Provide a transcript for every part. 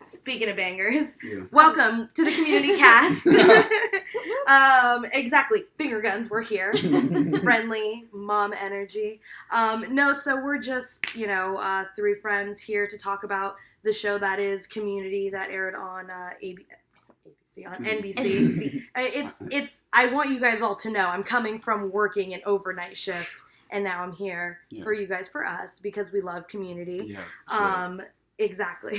Speaking of bangers, welcome to the community cast. Exactly. Finger guns, we're here. Friendly, mom energy. So we're just, three friends here to talk about the show that is Community that aired on ABC, on NBC. I want you guys all to know I'm coming from working an overnight shift, and now I'm here for you guys, for us, because we love Community. Yeah, Exactly.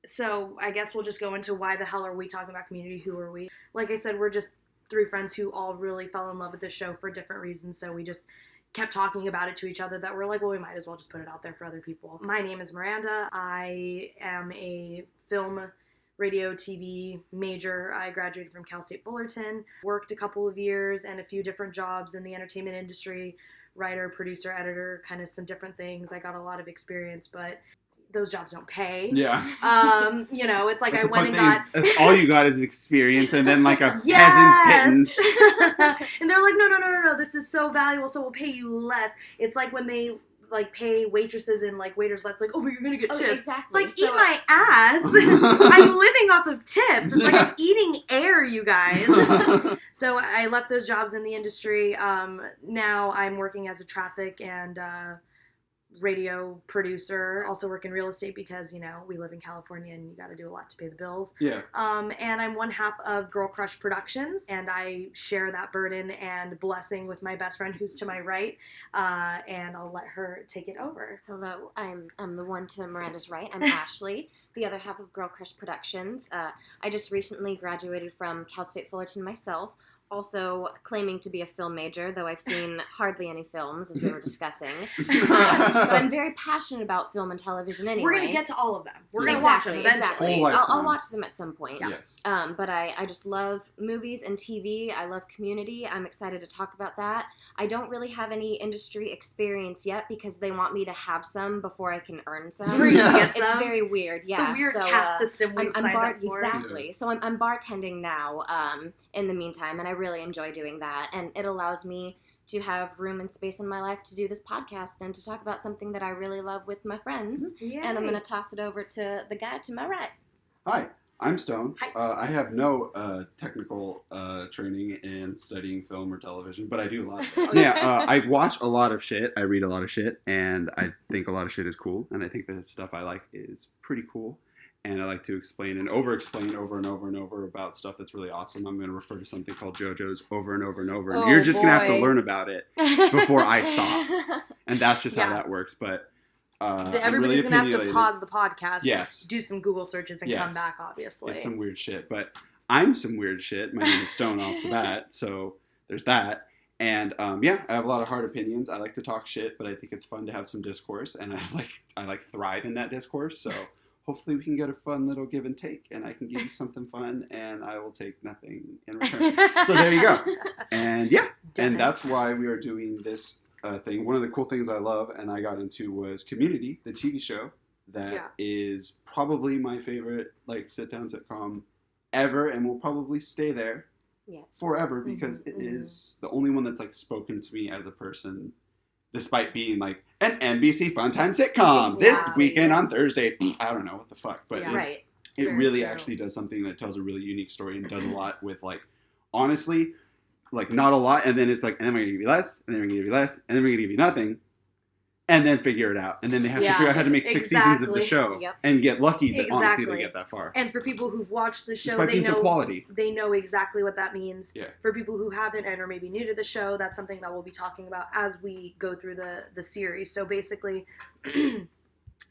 So I guess we'll just go into why the hell are we talking about Community? Who are we? Like I said, we're just three friends who all really fell in love with the show for different reasons. So we just kept talking about it to each other that we're like, well, we might as well just put it out there for other people. My name is Miranda. I am a film, radio, TV major. I graduated from Cal State Fullerton, worked a couple of years and a few different jobs in the entertainment industry. Writer, producer, editor, kind of some different things. I got a lot of experience, but those jobs don't pay. Yeah. It's like I went and got... That's all you got is experience and then like a peasant's pittance. And they're like, no, this is so valuable, so we'll pay you less. It's like when they pay waitresses and waiters less, oh, but you're gonna get tips. Exactly. It's like, eat my ass. I'm living off of tips. It's like I'm eating air, you guys. So I left those jobs in the industry. Now I'm working as a traffic and radio producer. Also work in real estate because, we live in California and you got to do a lot to pay the bills. Yeah. And I'm one half of Girl Crush Productions, and I share that burden and blessing with my best friend who's to my right, and I'll let her take it over. Hello, I'm the one to Miranda's right. I'm Ashley, the other half of Girl Crush Productions. I just recently graduated from Cal State Fullerton myself, also claiming to be a film major, though I've seen hardly any films, as we were discussing. But I'm very passionate about film and television anyway. We're going to get to all of them. We're going to watch them eventually. Exactly. I'll watch them at some point. Yeah. Yes. But I just love movies and TV. I love Community. I'm excited to talk about that. I don't really have any industry experience yet because they want me to have some before I can earn some. So where you get It's some? very weird. Yeah. It's a weird caste system we've signed up for. Exactly. Yeah. So I'm bartending now in the meantime, and I really enjoy doing that. And it allows me to have room and space in my life to do this podcast and to talk about something that I really love with my friends. Yay. And I'm going to toss it over to the guy to my right. Hi, I'm Stone. Hi. I have no technical training in studying film or television, but I do a lot of it. I watch a lot of shit, I read a lot of shit, and I think a lot of shit is cool, and I think the stuff I like is pretty cool. And I like to explain and over-explain over and over and over about stuff that's really awesome. I'm going to refer to something called JoJo's over and over and over. And you're just going to have to learn about it before I stop. And that's just how that works. But everybody's going to have to pause the podcast. Yes. Do some Google searches and come back, obviously. It's some weird shit. But I'm some weird shit. My name is Stone off the bat. So there's that. And I have a lot of hard opinions. I like to talk shit, but I think it's fun to have some discourse. And I thrive in that discourse. So... hopefully we can get a fun little give and take, and I can give you something fun, and I will take nothing in return. So there you go. And and that's why we are doing this thing. One of the cool things I love and I got into was Community, the TV show that is probably my favorite sit-down sitcom ever, and will probably stay there forever because it is the only one that's spoken to me as a person. Despite being an NBC Funtime sitcom this weekend on Thursday. I don't know what the fuck, but it really actually does something that tells a really unique story and does a lot with honestly, not a lot. And then it's and then we're going to give you less, and then we're going to give you less, and then we're going to give you nothing. And then figure it out. And then they have to figure out how to make 6 seasons of the show and get lucky that honestly they get that far. And for people who've watched the show, they know exactly what that means. Yeah. For people who haven't and are maybe new to the show, that's something that we'll be talking about as we go through the series. So basically,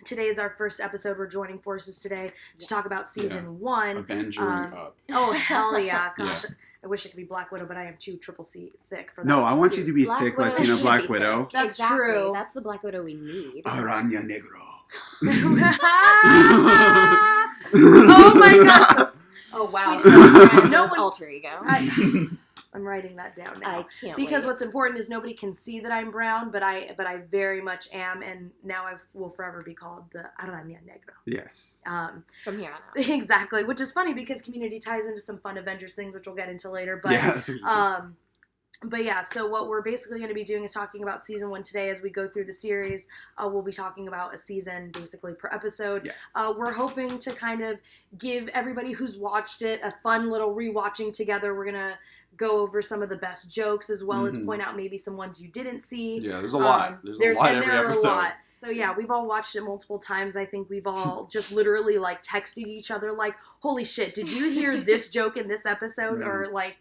today is our first episode. We're joining forces today to talk about season 1. Avenging up. Oh, hell yeah. Gosh. I wish I could be Black Widow, but I am too triple C thick for that. No, I want you to be Black thick Widow Latina Black Widow. That's exactly. true. That's the Black Widow we need. Araña Negro. Oh my god. Oh wow. No alter ego. I'm writing that down now. I can't because wait. what's important is nobody can see that I'm brown, but I very much am, and now I will forever be called the Araña Negra. Yes. From here on out. Exactly, which is funny because Community ties into some fun Avengers things, which we'll get into later. But yeah, that's but yeah, so what we're basically going to be doing is talking about season 1 today as we go through the series. We'll be talking about a season basically per episode. Yeah. We're hoping to kind of give everybody who's watched it a fun little rewatching together. We're going to go over some of the best jokes as well as point out maybe some ones you didn't see. Yeah, there's a lot. There's a lot every episode. So yeah, we've all watched it multiple times. I think we've all just literally like texted each other like, holy shit, did you hear this joke in this episode? Or like,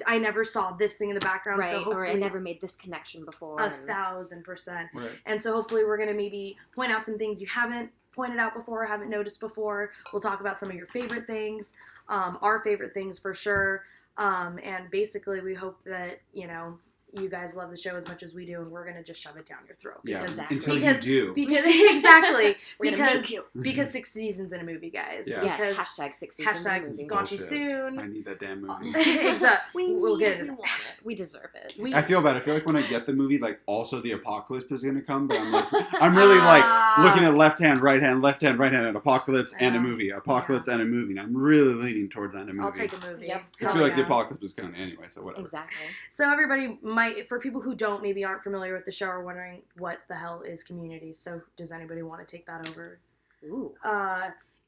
I never saw this thing in the background. Right, so or I never made this connection before. 1,000%. Right. And so hopefully we're going to maybe point out some things you haven't pointed out before, haven't noticed before. We'll talk about some of your favorite things, our favorite things for sure. And basically we hope that, you know, you guys love the show as much as we do, and we're gonna just shove it down your throat. Because, Exactly. until you do. Because exactly. We're gonna make you. Because 6 seasons in a movie, guys. Yeah. Yes, Because hashtag 6 seasons in a movie. gone too Bullshit. soon. I need that damn movie. Exactly. We'll get We into want it. We deserve it. I feel bad. I feel like when I get the movie, like, also the apocalypse is gonna come, but I'm like, I'm really like looking at left hand, right hand, and apocalypse and a movie, apocalypse and a movie, and I'm really leaning towards that movie. I'll take a movie. Yep. I feel like the apocalypse is coming anyway, so whatever. Exactly. So everybody might, for people who don't, maybe aren't familiar with the show, are wondering what the hell is Community. So does anybody want to take that over? Ooh.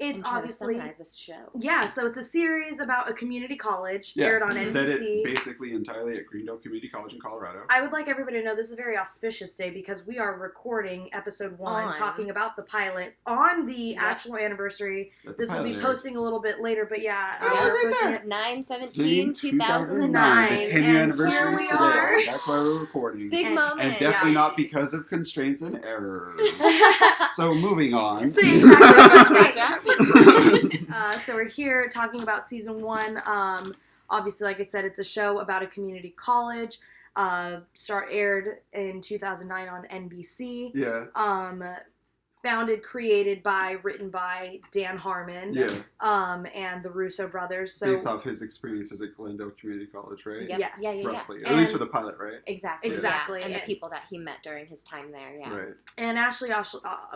It's I'm trying obviously to summarize this show. Yeah, so it's a series about a community college aired on NBC. Set it basically entirely at Greendale Community College in Colorado. I would like everybody to know this is a very auspicious day because we are recording episode 1, talking about the pilot on the actual anniversary. This will be posting a little bit later, but yeah, we're posting it 9/17/2009. The 10-year anniversary here we today. are. That's why we're recording. Big moment. And definitely not because of constraints and errors. So moving on. So exactly. Scratcher. So we're here talking about season 1. Obviously, like I said, it's a show about a community college. Aired in 2009 on NBC. Yeah. Founded, created by, written by Dan Harmon. Yeah. And the Russo brothers. So based off his experiences at Glendale Community College, right? Yep. Yes. Yeah. Roughly. At least for the pilot, right? Exactly. Exactly. Yeah. And the And- people that he met during his time there. Yeah. Right. And Ashley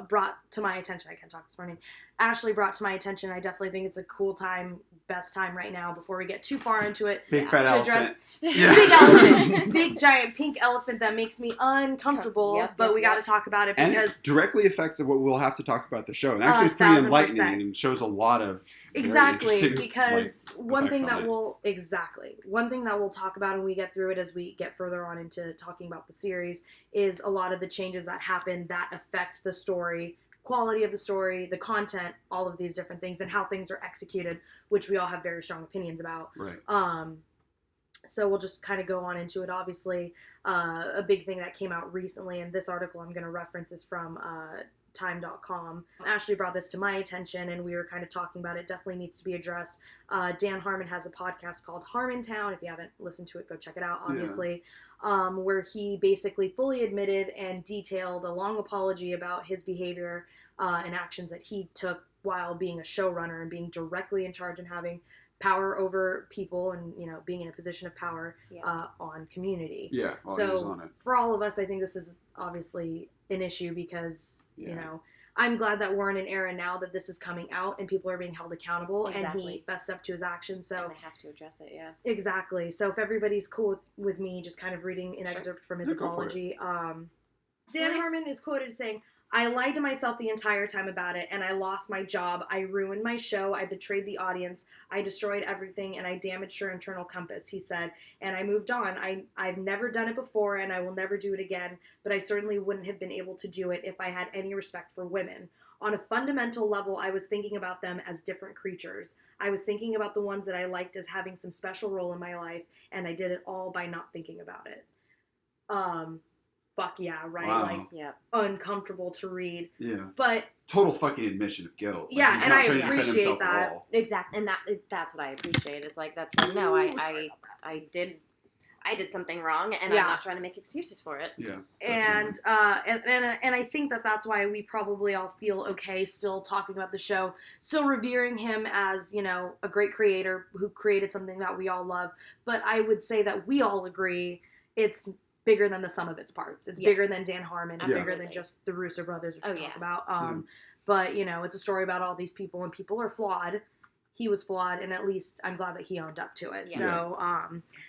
brought to my attention, I can't talk this morning, Ashley brought to my attention, I definitely think it's a cool time, best time right now before we get too far into it. Big fat to elephant. address Yeah. big elephant, big giant pink elephant that makes me uncomfortable, Yep, but yep, we got to yep. talk about it And because it directly affects what we'll have to talk about the show. And actually, it's pretty 1,000%. enlightening and shows a lot of very exactly interesting, because one thing effects that on it. one thing that we'll talk about and we get through it as we get further on into talking about the series is a lot of the changes that happen that affect the story, quality of the story, the content, all of these different things, and how things are executed, which we all have very strong opinions about. Right. So we'll just kind of go on into it. Obviously, a big thing that came out recently, and this article I'm going to reference is from time.com. Ashley brought this to my attention, and we were kind of talking about it. Definitely needs to be addressed. Dan Harmon has a podcast called Harmontown. If you haven't listened to it, go check it out, obviously. Where he basically fully admitted and detailed a long apology about his behavior and actions that he took while being a showrunner and being directly in charge and having power over people and, you know, being in a position of power on Community. Yeah. While he was So on it. for all of us, I think this is obviously an issue because, you know, I'm glad that we're in an era now that this is coming out and people are being held accountable and he fessed up to his actions. So And they have to address it, yeah. exactly. So if everybody's cool with me just kind of reading an excerpt from his Yeah, go for apology, Dan Harmon is quoted saying, "I lied to myself the entire time about it, and I lost my job. I ruined my show. I betrayed the audience. I destroyed everything, and I damaged her internal compass," he said. "And I moved on. I've never done it before, and I will never do it again, but I certainly wouldn't have been able to do it if I had any respect for women. On a fundamental level, I was thinking about them as different creatures. I was thinking about the ones that I liked as having some special role in my life, and I did it all by not thinking about it." Fuck yeah, right? Wow. Like, uncomfortable to read. Yeah. But Total fucking admission of guilt. Like, yeah, he's and not I trying to defend appreciate himself at that. all. Exactly, and that's what I appreciate. It's like, that's like, no, I I did something wrong, and Yeah. I'm not trying to make excuses for it. Yeah. And I think that's why we probably all feel okay still talking about the show, still revering him as, a great creator who created something that we all love. But I would say that we all agree it's bigger than the sum of its parts. It's bigger than Dan Harmon. It's bigger than just the Russo brothers, which we talk about. But, it's a story about all these people, and people are flawed. He was flawed, and at least I'm glad that he owned up to it. Yeah. So,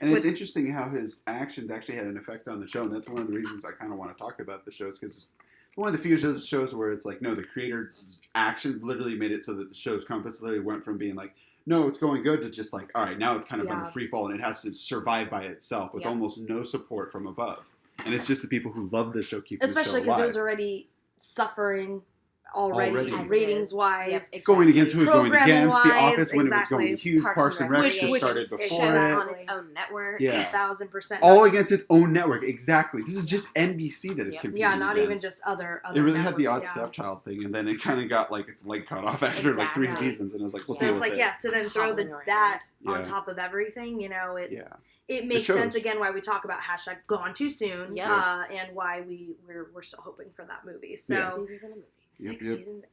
and it's interesting how his actions actually had an effect on the show, and that's one of the reasons I kind of want to talk about the shows, because one of the few shows where it's like, no, the creator's actions literally made it so that the show's compass literally went from being like, no, it's going good, to just like, all right, now it's kind of on a free fall, and it has to survive by itself with almost no support from above. And it's just the people who love the show keep the show alive. Especially because it was already suffering already. ratings-wise. Yep, exactly. Going against who was going against. The Office when it was exactly. going huge. Parks and Rec just started before shows it. on its own network. Yeah. 1,000%. All against its own network. Exactly. This is just NBC that it's competing Yeah, not against. even just other It really had the networks, odd stepchild thing, and then it kind of got like its leg cut off after like 3 seasons, and it was like, we'll So see it's like, so then throw that on top of everything, it makes sense again why we talk about hashtag Gone Too Soon, and why we're still hoping for that movie. So 6 seasons in a movie. 6 seasons.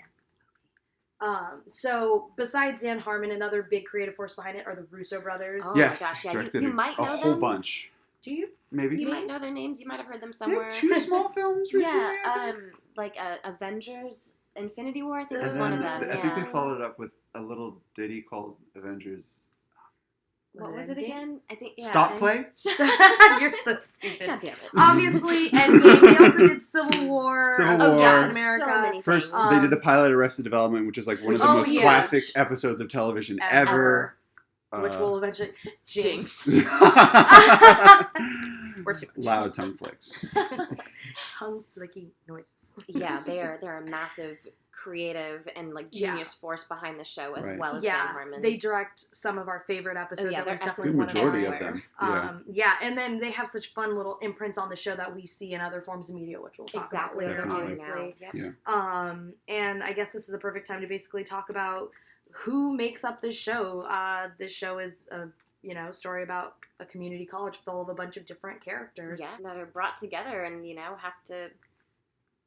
So besides Dan Harmon, another big creative force behind it are the Russo brothers. Oh yes, my gosh, yeah. directed You might know a them. whole bunch. Do you? Maybe. You might know their names. You might have heard them somewhere. They had 2 small films recently, I think. Like Avengers, Infinity War. I think And was then one of them. I think they followed it up with a little ditty called Avengers. What was it again? I think Stop Play? You're so stupid. God damn it. Obviously, Endgame. They also did Civil War. Civil Captain War. America. So many First, things. they did the pilot Arrested Development, which is like one of the Oh, most yes. classic episodes of television ever. Which will eventually jinx. Jinx. Or too much. Loud tongue flicks. Tongue flicky noises. Yeah, they're a massive creative and like genius force behind the show as well as Dan Harmon. They direct some of our favorite episodes. they're The majority of them. And then they have such fun little imprints on the show that we see in other forms of media, which we'll talk about later, obviously. And I guess this is a perfect time to basically talk about who makes up this show. This show is a story about a community college full of a bunch of different characters. Yeah, that are brought together and, have to,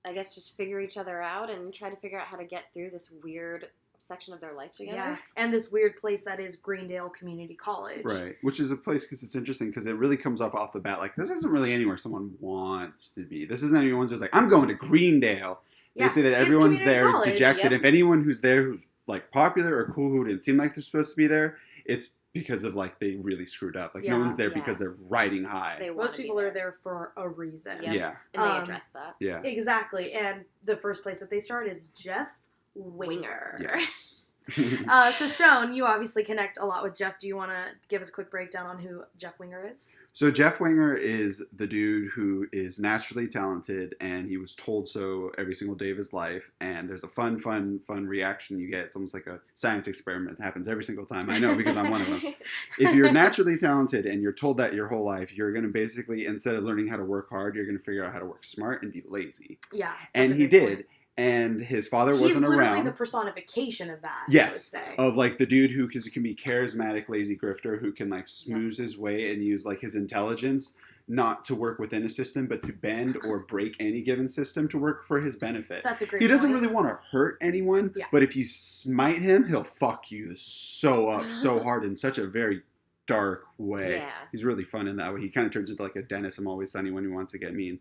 I guess, just figure each other out and try to figure out how to get through this weird section of their life together. Yeah, and this weird place that is Greendale Community College. Right, which is a place, because it's interesting, because it really comes off the bat, like, this isn't really anywhere someone wants to be. This isn't anyone's just like, I'm going to Greendale. They say that everyone's there is dejected. If anyone who's there who's, like, popular or cool who didn't seem like they're supposed to be there, it's because of, like, they really screwed up. Like, no one's there because they're riding high. Most people are there for a reason. Yeah. And they address that. Yeah. Exactly. And the first place that they start is Jeff Winger. Yes. So Stone, you obviously connect a lot with Jeff. Do you want to give us a quick breakdown on who Jeff Winger is? So Jeff Winger is the dude who is naturally talented, and he was told so every single day of his life. And there's a fun reaction you get. It's almost like a science experiment. It happens every single time. I know, because I'm one of them. If you're naturally talented and you're told that your whole life, you're going to basically, instead of learning how to work hard, you're going to figure out how to work smart and be lazy. Yeah. And he did. Point. And his father wasn't around. He's literally the personification of that, yes, I would say. Of like the dude who can be charismatic, lazy grifter, who can like smooth his way and use like his intelligence not to work within a system, but to bend or break any given system to work for his benefit. That's a great He doesn't point. really want to hurt anyone, but if you smite him, he'll fuck you so up so hard in such a very dark way. Yeah. He's really fun in that way. He kind of turns into like a Dennis from Always Sunny when he wants to get mean.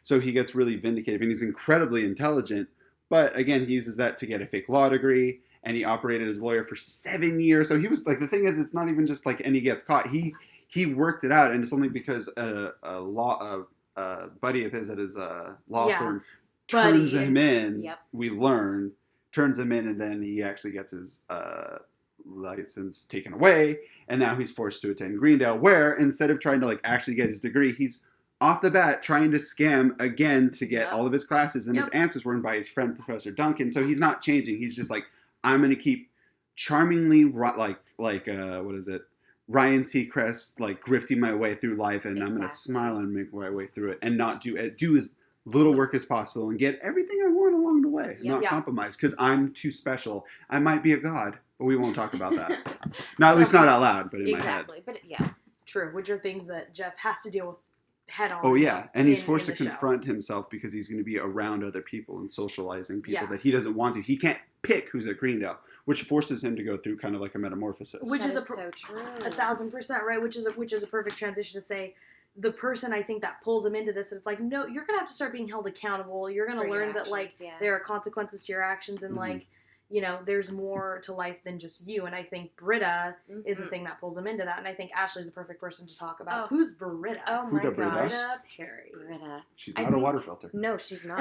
So he gets really vindicative, and he's incredibly intelligent. But again, he uses that to get a fake law degree, and he operated as a lawyer for 7 years. So he was like, the thing is, it's not even just like, and he gets caught. He worked it out, and it's only because a buddy of his at his law firm turns him in. Yep. We learn, turns him in, and then he actually gets his license taken away, and now he's forced to attend Greendale, where instead of trying to like actually get his degree, he's off the bat trying to scam again to get all of his classes, and his answers were in by his friend Professor Duncan. So he's not changing. He's just like, I'm going to keep charmingly Ryan Seacrest like grifting my way through life, and I'm going to smile and make my way through it, and not do as little work as possible and get everything I want along the way, not compromise, because I'm too special. I might be a god, but we won't talk about that. At least not out loud, but in my head. Exactly, but yeah. True, which are things that Jeff has to deal with head on. Oh yeah, and he's forced to in the show. confront himself because he's going to be around other people and socializing people Yeah. that he doesn't want to. He can't pick who's at Greendale, which forces him to go through kind of like a metamorphosis. Which That is so true. 1,000% right. Which is a perfect transition to say the person I think that pulls him into this. It's like, no, you're gonna have to start being held accountable. You're gonna For your learn that like actions, yeah. there are consequences to your actions, and Mhm. like, you know, there's more to life than just you. And I think Britta is the Mhm. thing that pulls him into that. And I think Ashley's the perfect person to talk about. Oh. Who's Britta? Oh my Britta? gosh. Britta Perry. Britta. She's I not a think- water filter. No, she's not.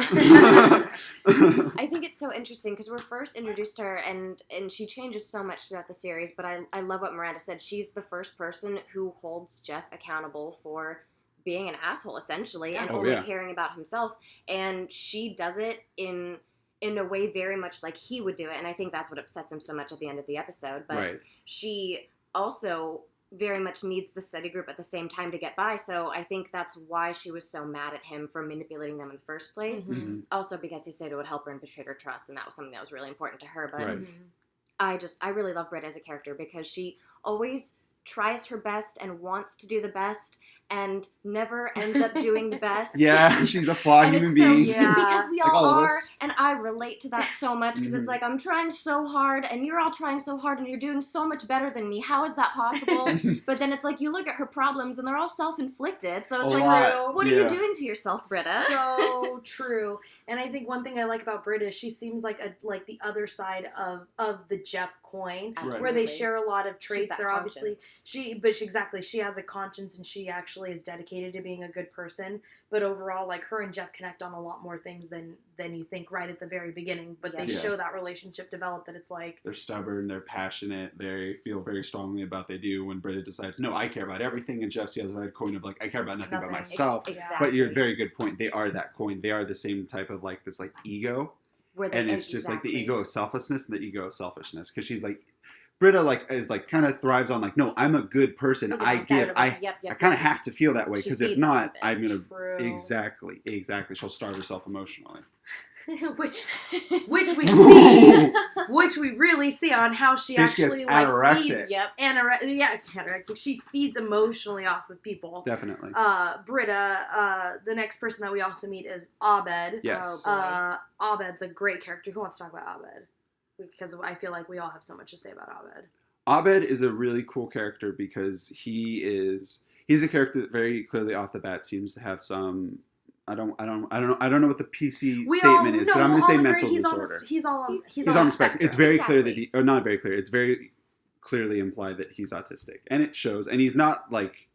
I think it's so interesting because we're first introduced to her and she changes so much throughout the series, but I love what Miranda said. She's the first person who holds Jeff accountable for being an asshole, essentially, and Oh, only yeah. caring about himself. And she does it in a way very much like he would do it, and I think that's what upsets him so much at the end of the episode. But Right. she also very much needs the study group at the same time to get by, so I think that's why she was so mad at him for manipulating them in the first place. Mhm. Mhm. Also because he said it would help her and betray her trust, and that was something that was really important to her. But Right. Mhm. I really love Britta as a character because she always tries her best and wants to do the best and never ends up doing the best. Yeah, she's a flawed And human it's so, being. Yeah. because we Like all all of are, us. and I relate to that so much because it's Mhm. like, I'm trying so hard, and you're all trying so hard, and you're doing so much better than me. How is that possible? But then it's like, you look at her problems, and they're all self-inflicted, so it's A like, lot. what are Yeah. you doing to yourself, Britta? So true. And I think one thing I like about Britta is she seems like the other side of the Jeff coin, Right. where they Absolutely. share a lot of She's traits. that They're obviously conscience. exactly, she has a conscience and she actually is dedicated to being a good person. But overall, like, her and Jeff connect on a lot more things than you think right at the very beginning. But they Yeah. show that relationship develop, that it's like, They're stubborn, they're passionate, they feel very strongly about they do. When Britta decides, no, I care about everything, and Jeff's the other side coin of like, I care about nothing but Nothing. myself. Exactly. But you're very good point. They are that coin. They are the same type of like this like ego. Where they, And it's just like the exactly. ego of selflessness and the ego of selfishness. Because she's like, Britta like is like kind of thrives on like, no, I'm a good person. Look at I that. give. That's Yep, I kind of have to feel that way She because if feeds not, off of it. I'm gonna true. exactly. She'll starve herself emotionally. which we see, which we really see on how she Bitch gets actually like anorexic. feeds anorexic. She feeds emotionally off of people. Definitely. Britta, the next person that we also meet is Abed. Yes. Oh, Abed's a great character. Who wants to talk about Abed? Because I feel like we all have so much to say about Abed. Abed is a really cool character because he's a character that very clearly off the bat seems to have some. I don't know what the PC statement is, but I'm going to say mental disorder. He's on He's on the spectrum. It's very clear that Exactly. or not very clear. It's very clearly implied that he's autistic, and it shows. And he's not like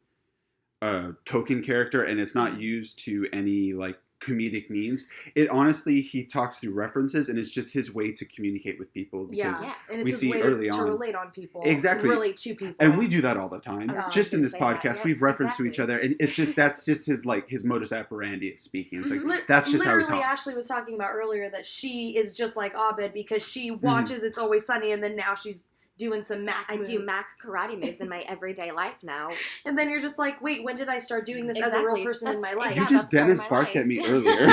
a token character, and it's not used to any like comedic means. It honestly, he talks through references, and it's just his way to communicate with people. Because Yeah. And it's we his see way early to on. relate on people. Exactly. Relate to people. And we do that all the time. I was Just in gonna this say that, podcast, yeah, we've referenced to each exactly. other, and it's just that's just his like his modus operandi of speaking. It's like Lit- that's just how we literally, talk. Ashley was talking about earlier that she is just like Abed because she Mm-hmm. watches It's Always Sunny, and then now she's doing some Mac I do move. Mac karate moves in my everyday life now. And then you're just like, wait, when did I start doing this as a real Exactly. person in my That's life? You exactly. just that's part of Dennis my barked at life. me earlier.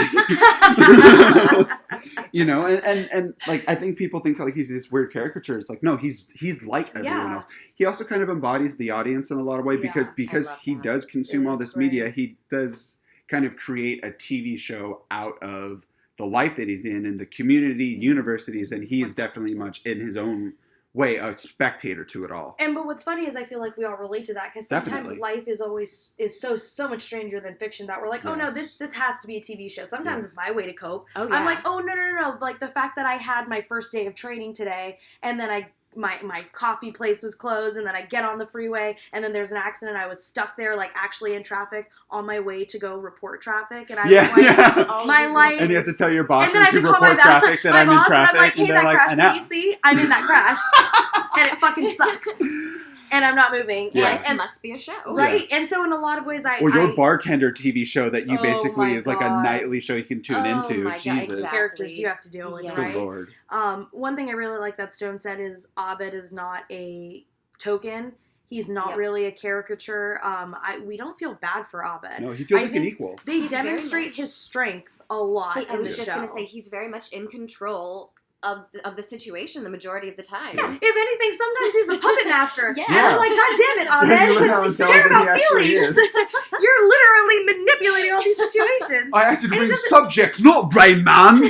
You know, and like I think people think like he's this weird caricature. It's like no, he's like everyone Yeah. else. He also kind of embodies the audience in a lot of ways Yeah, because I love he that. does consume It all is this great. media. He does kind of create a TV show out of the life that he's in and the community universities, and he is definitely 100%. much in his own way a spectator to it all. But what's funny is I feel like we all relate to that because sometimes Definitely. life is so much stranger than fiction that we're like, oh no, Yes. this has to be a TV show. Sometimes Yeah. it's my way to cope. Oh, yeah. I'm like, oh no. Like the fact that I had my first day of training today, and then my coffee place was closed, and then I get on the freeway, and then there's an accident. I was stuck there, like actually in traffic on my way to go report traffic, and I was like, All my these life- And you have to tell your bosses and then I who have to call my report boss, traffic that my I'm in boss, traffic, and I'm like, hey, they're that like, crash I that know. you see, I'm in that crash, and it fucking sucks, and I'm not moving, Yeah. Life and must be a show. right, and so in a lot of ways, Or your bartender TV show that you Oh basically my is like a God. nightly show you can tune Oh into. my God, Jesus. exactly. characters you have to deal with, Yeah. Good right? Lord. One thing I really like that Stone said is Abed is not a token. He's not Yep. really a caricature. We don't feel bad for Abed. No, he feels I like an think equal. They He's very demonstrate much- his strength a lot I in was the just show. going to say he's very much in control of the situation the majority of the time. Yeah. If anything, sometimes he's the puppet master. Yeah. And we're like, God damn it, Ahmed. You learn how You care intelligent about he actually feelings. is. You're literally manipulating all these situations. I acted to bring subjects, not brain man.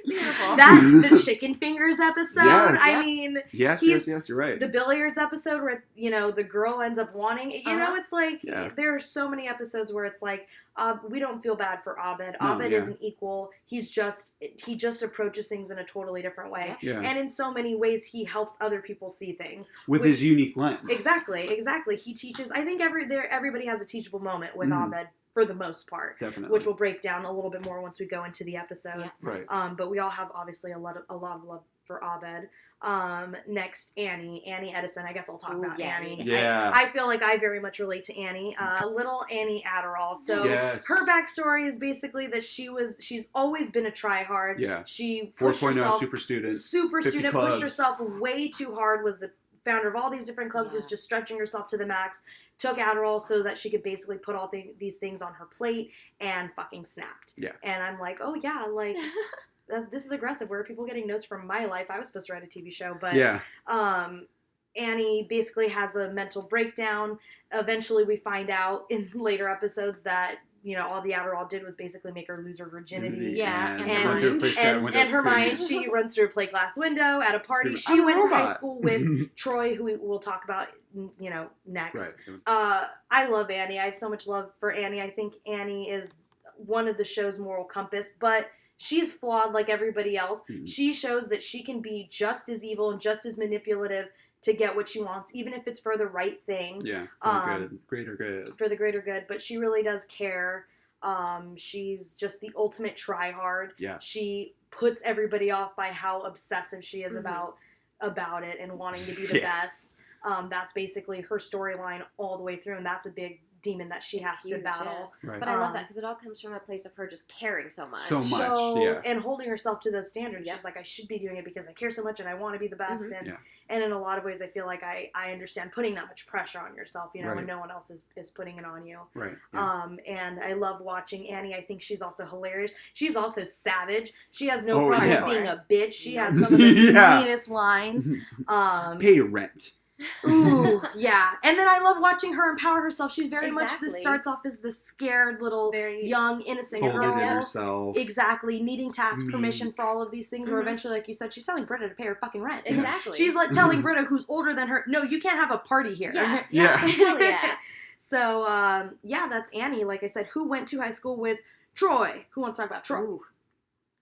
Beautiful. The chicken fingers episode. Yes. I mean, Yes, He's- you're right. the billiards episode where, the girl ends up wanting, it's like, Yeah. there are so many episodes where it's like, we don't feel bad for Abed. No, Abed yeah. is an equal. He just approaches things in a totally different way. Yeah. And in so many ways, he helps other people see things. With his unique lens. Exactly. He teaches, I think everybody has a teachable moment with Mhm. Abed for the most part. Definitely. Which we'll break down a little bit more once we go into the episodes. Right. But we all have obviously a lot of love for Abed. Next, Annie Edison. I guess I'll talk Ooh, about yeah. Annie. Yeah. I feel like I very much relate to Annie. Little Annie Adderall. So Yes. her backstory is basically that she's always been a tryhard. Yeah. She pushed 4.0 herself, super student. 50 student, clubs. pushed herself way too hard, was the founder of all these different clubs, was Yeah. just stretching herself to the max, took Adderall so that she could basically put all these things on her plate, and fucking snapped. Yeah. And I'm like, oh yeah, like, this is aggressive. Where are people getting notes from my life? I was supposed to write a TV show, but Yeah. Annie basically has a mental breakdown. Eventually we find out in later episodes that, all the Adderall did was basically make her lose her virginity. Yeah, And, and run through a mind. plate glass And window her mind, screaming. she runs through a plate glass window at a party. Screaming, She went to "I'm a high robot." school with Troy, who we'll talk about, next. Right. I love Annie. I have so much love for Annie. I think Annie is one of the show's moral compass, but she's flawed like everybody else. Mhm. She shows that she can be just as evil and just as manipulative to get what she wants, even if it's for the right thing. Yeah. For the greater good. For the greater good, but she really does care. She's just the ultimate tryhard. Yeah. She puts everybody off by how obsessive she is Mhm. about it and wanting to be the Yes. best. That's basically her storyline all the way through, and that's a big demon that she It's has to huge, battle. Right. But I love that because it all comes from a place of her just caring so much. So much, yeah. And holding herself to those standards. Yep. She's like, I should be doing it because I care so much and I want to be the best. Mhm. And in a lot of ways, I feel like I understand putting that much pressure on yourself, when Right. no one else is putting it on you. Right. Yeah. And I love watching Annie. I think she's also hilarious. She's also savage. She has no Oh, problem yeah. being a bitch. She has some of the Yeah. meanest lines. Pay your rent. Ooh, yeah. And then I love watching her empower herself. She's very much Exactly. starts off as the scared little Very young innocent Folded girl. in herself. Exactly, needing to ask Mean. permission for all of these things. Where Mhm. eventually, like you said, she's telling Britta to pay her fucking rent. Exactly. She's like telling Britta, who's older than her, no, you can't have a party here. Yeah. Yeah. Hell yeah. So, that's Annie. Like I said, who went to high school with Troy. Who wants to talk about Troy? Ooh.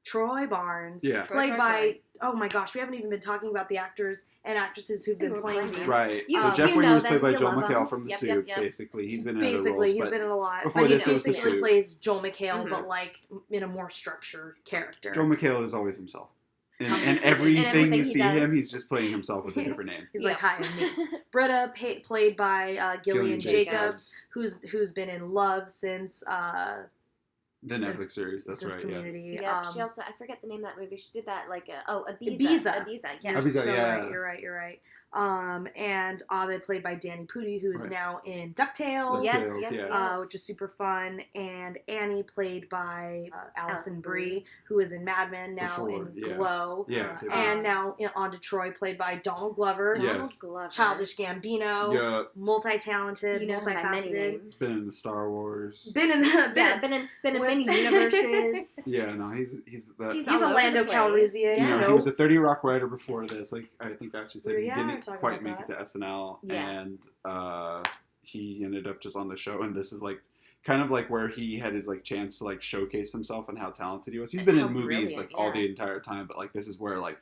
Troy Barnes. Yeah. Played Troy. by, oh my gosh, we haven't even been talking about the actors and actresses who've been Who were playing playing these. Right. You- So you Jeff Winger know was played them, by you Joel love McHale them. from The Yep, Soup, yep, yep. basically. He's been in other Basically, roles, he's but been in a lot. before But he this, it was The basically Soup. plays Joel McHale, Mhm. but like in a more structured character. Joel McHale is always himself. And In everything everything you he see does. him, he's just playing himself with a different name. He's Yep. like, hi, I'm me. Britta, played by Gillian Gillian Jacobs, who's been in Love since The Since- Netflix series, that's right, yeah. Community. Yep. She also, I forget the name of that movie. She did that like Ibiza. Ibiza. Yes. Ibiza, so yeah. right, you're right. And Abed played by Danny Pudi, who is Right. now in DuckTales. Yes, DuckTales, yes, yeah. yes. Which is super fun, and Annie played by Allison Allison Brie, Brie. who is in Mad Men, now Before, in yeah. Glow, Yeah, and now on to Troy, played by Donald Glover, Yeah. Donald Yes. Glover. Childish Gambino, Yeah, multi-talented, You know him by many multifaceted. names. been in the Star Wars. Been in the Yeah, been in with- many universes. Yeah, no, he's the He's He's all a over Lando the place. Calrissian, you know, you he know. was a 30 Rock writer before this. Like I think I actually said he Yeah, we were didn't talking quite about make it to SNL, Yeah. and he ended up just on the show. And this is like kind of like where he had his like chance to like showcase himself and how talented he was. He's And been how in movies brilliant, like all yeah. the entire time, but like this is where like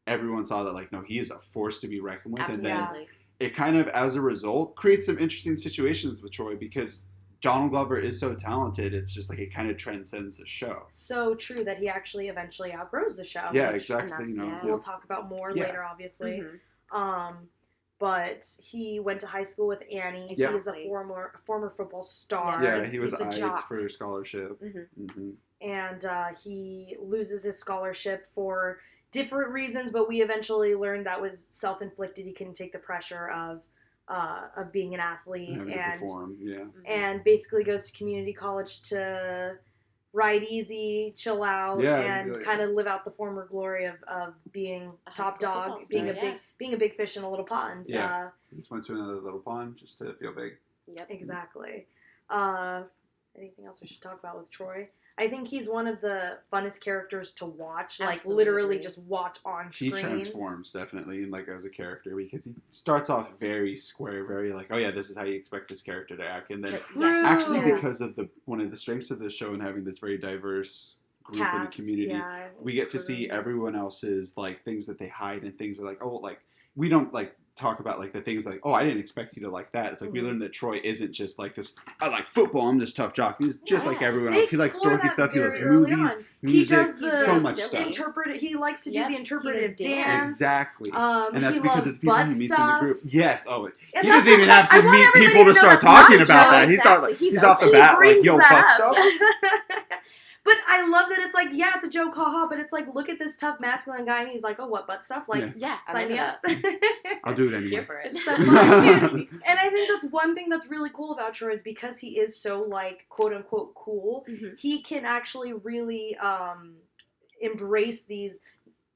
everyone saw that like no, he is a force to be reckoned with, and then Absolutely. it kind of as a result creates some interesting situations with Troy because Donald Glover is so talented. It's just like it kind of transcends the show. So true that he actually eventually outgrows the show. Yeah, which exactly. that's- You know, yeah. We'll talk about more Yeah. later, obviously. Mhm. But he went to high school with Annie. Yeah. He's a Exactly. former football star. yeah, he's- he was he's the eyed jock. for scholarship. Mhm. Hmm. And he loses his scholarship for different reasons, but we eventually learned that was self-inflicted. He couldn't take the pressure of being an athlete, Having to perform. Yeah. Mhm. and basically goes to community college to ride easy, chill out, Yeah, and really. kind of live out the former glory of being A high top school dog, football being star, a big fish in a little pond. Yeah. Just went to another little pond just to feel big. Yep. Exactly. Anything else we should talk about with Troy? I think he's one of the funnest characters to watch. Like Absolutely. literally just watch on He screen. transforms definitely, like as a character, because he starts off very square, very like, oh yeah, this is how you expect this character to act, and then Yes. actually Yeah. because of one of the strengths of this show and having this very diverse group Cast, in the community, yeah, we get to see crew. everyone else's like things that they hide and things that like, oh, like we don't like talk about like the things like, oh, I didn't expect you to like that. It's like we Mhm. learned that Troy isn't just like this, I like football, I'm this tough jock. He's just like Yeah. everyone They else. He likes explore dorky that stuff. He very likes early movies, on. music, He does the so much silly. stuff. interpret. He likes to do Yep. the He interpretive does dance. dance. Exactly. And that's he because loves of the people butt he meets in the stuff. group. Yes. Oh, And he that's doesn't even what- have I to want meet everybody people to know start that's not talking about Joe. that. He's not like, he's off the He bat like, brings yo, that butt up. stuff. But I love that it's like, yeah, it's a joke, haha, but it's like, look at this tough masculine guy, and he's like, oh, what, butt stuff? Like, Yeah. Yeah, I'm sign me into up. that. I'll do it anyway. Here for it. It's so fun, dude. And I think that's one thing that's really cool about Troy is because he is so, like, quote unquote cool, Mhm. he can actually really embrace these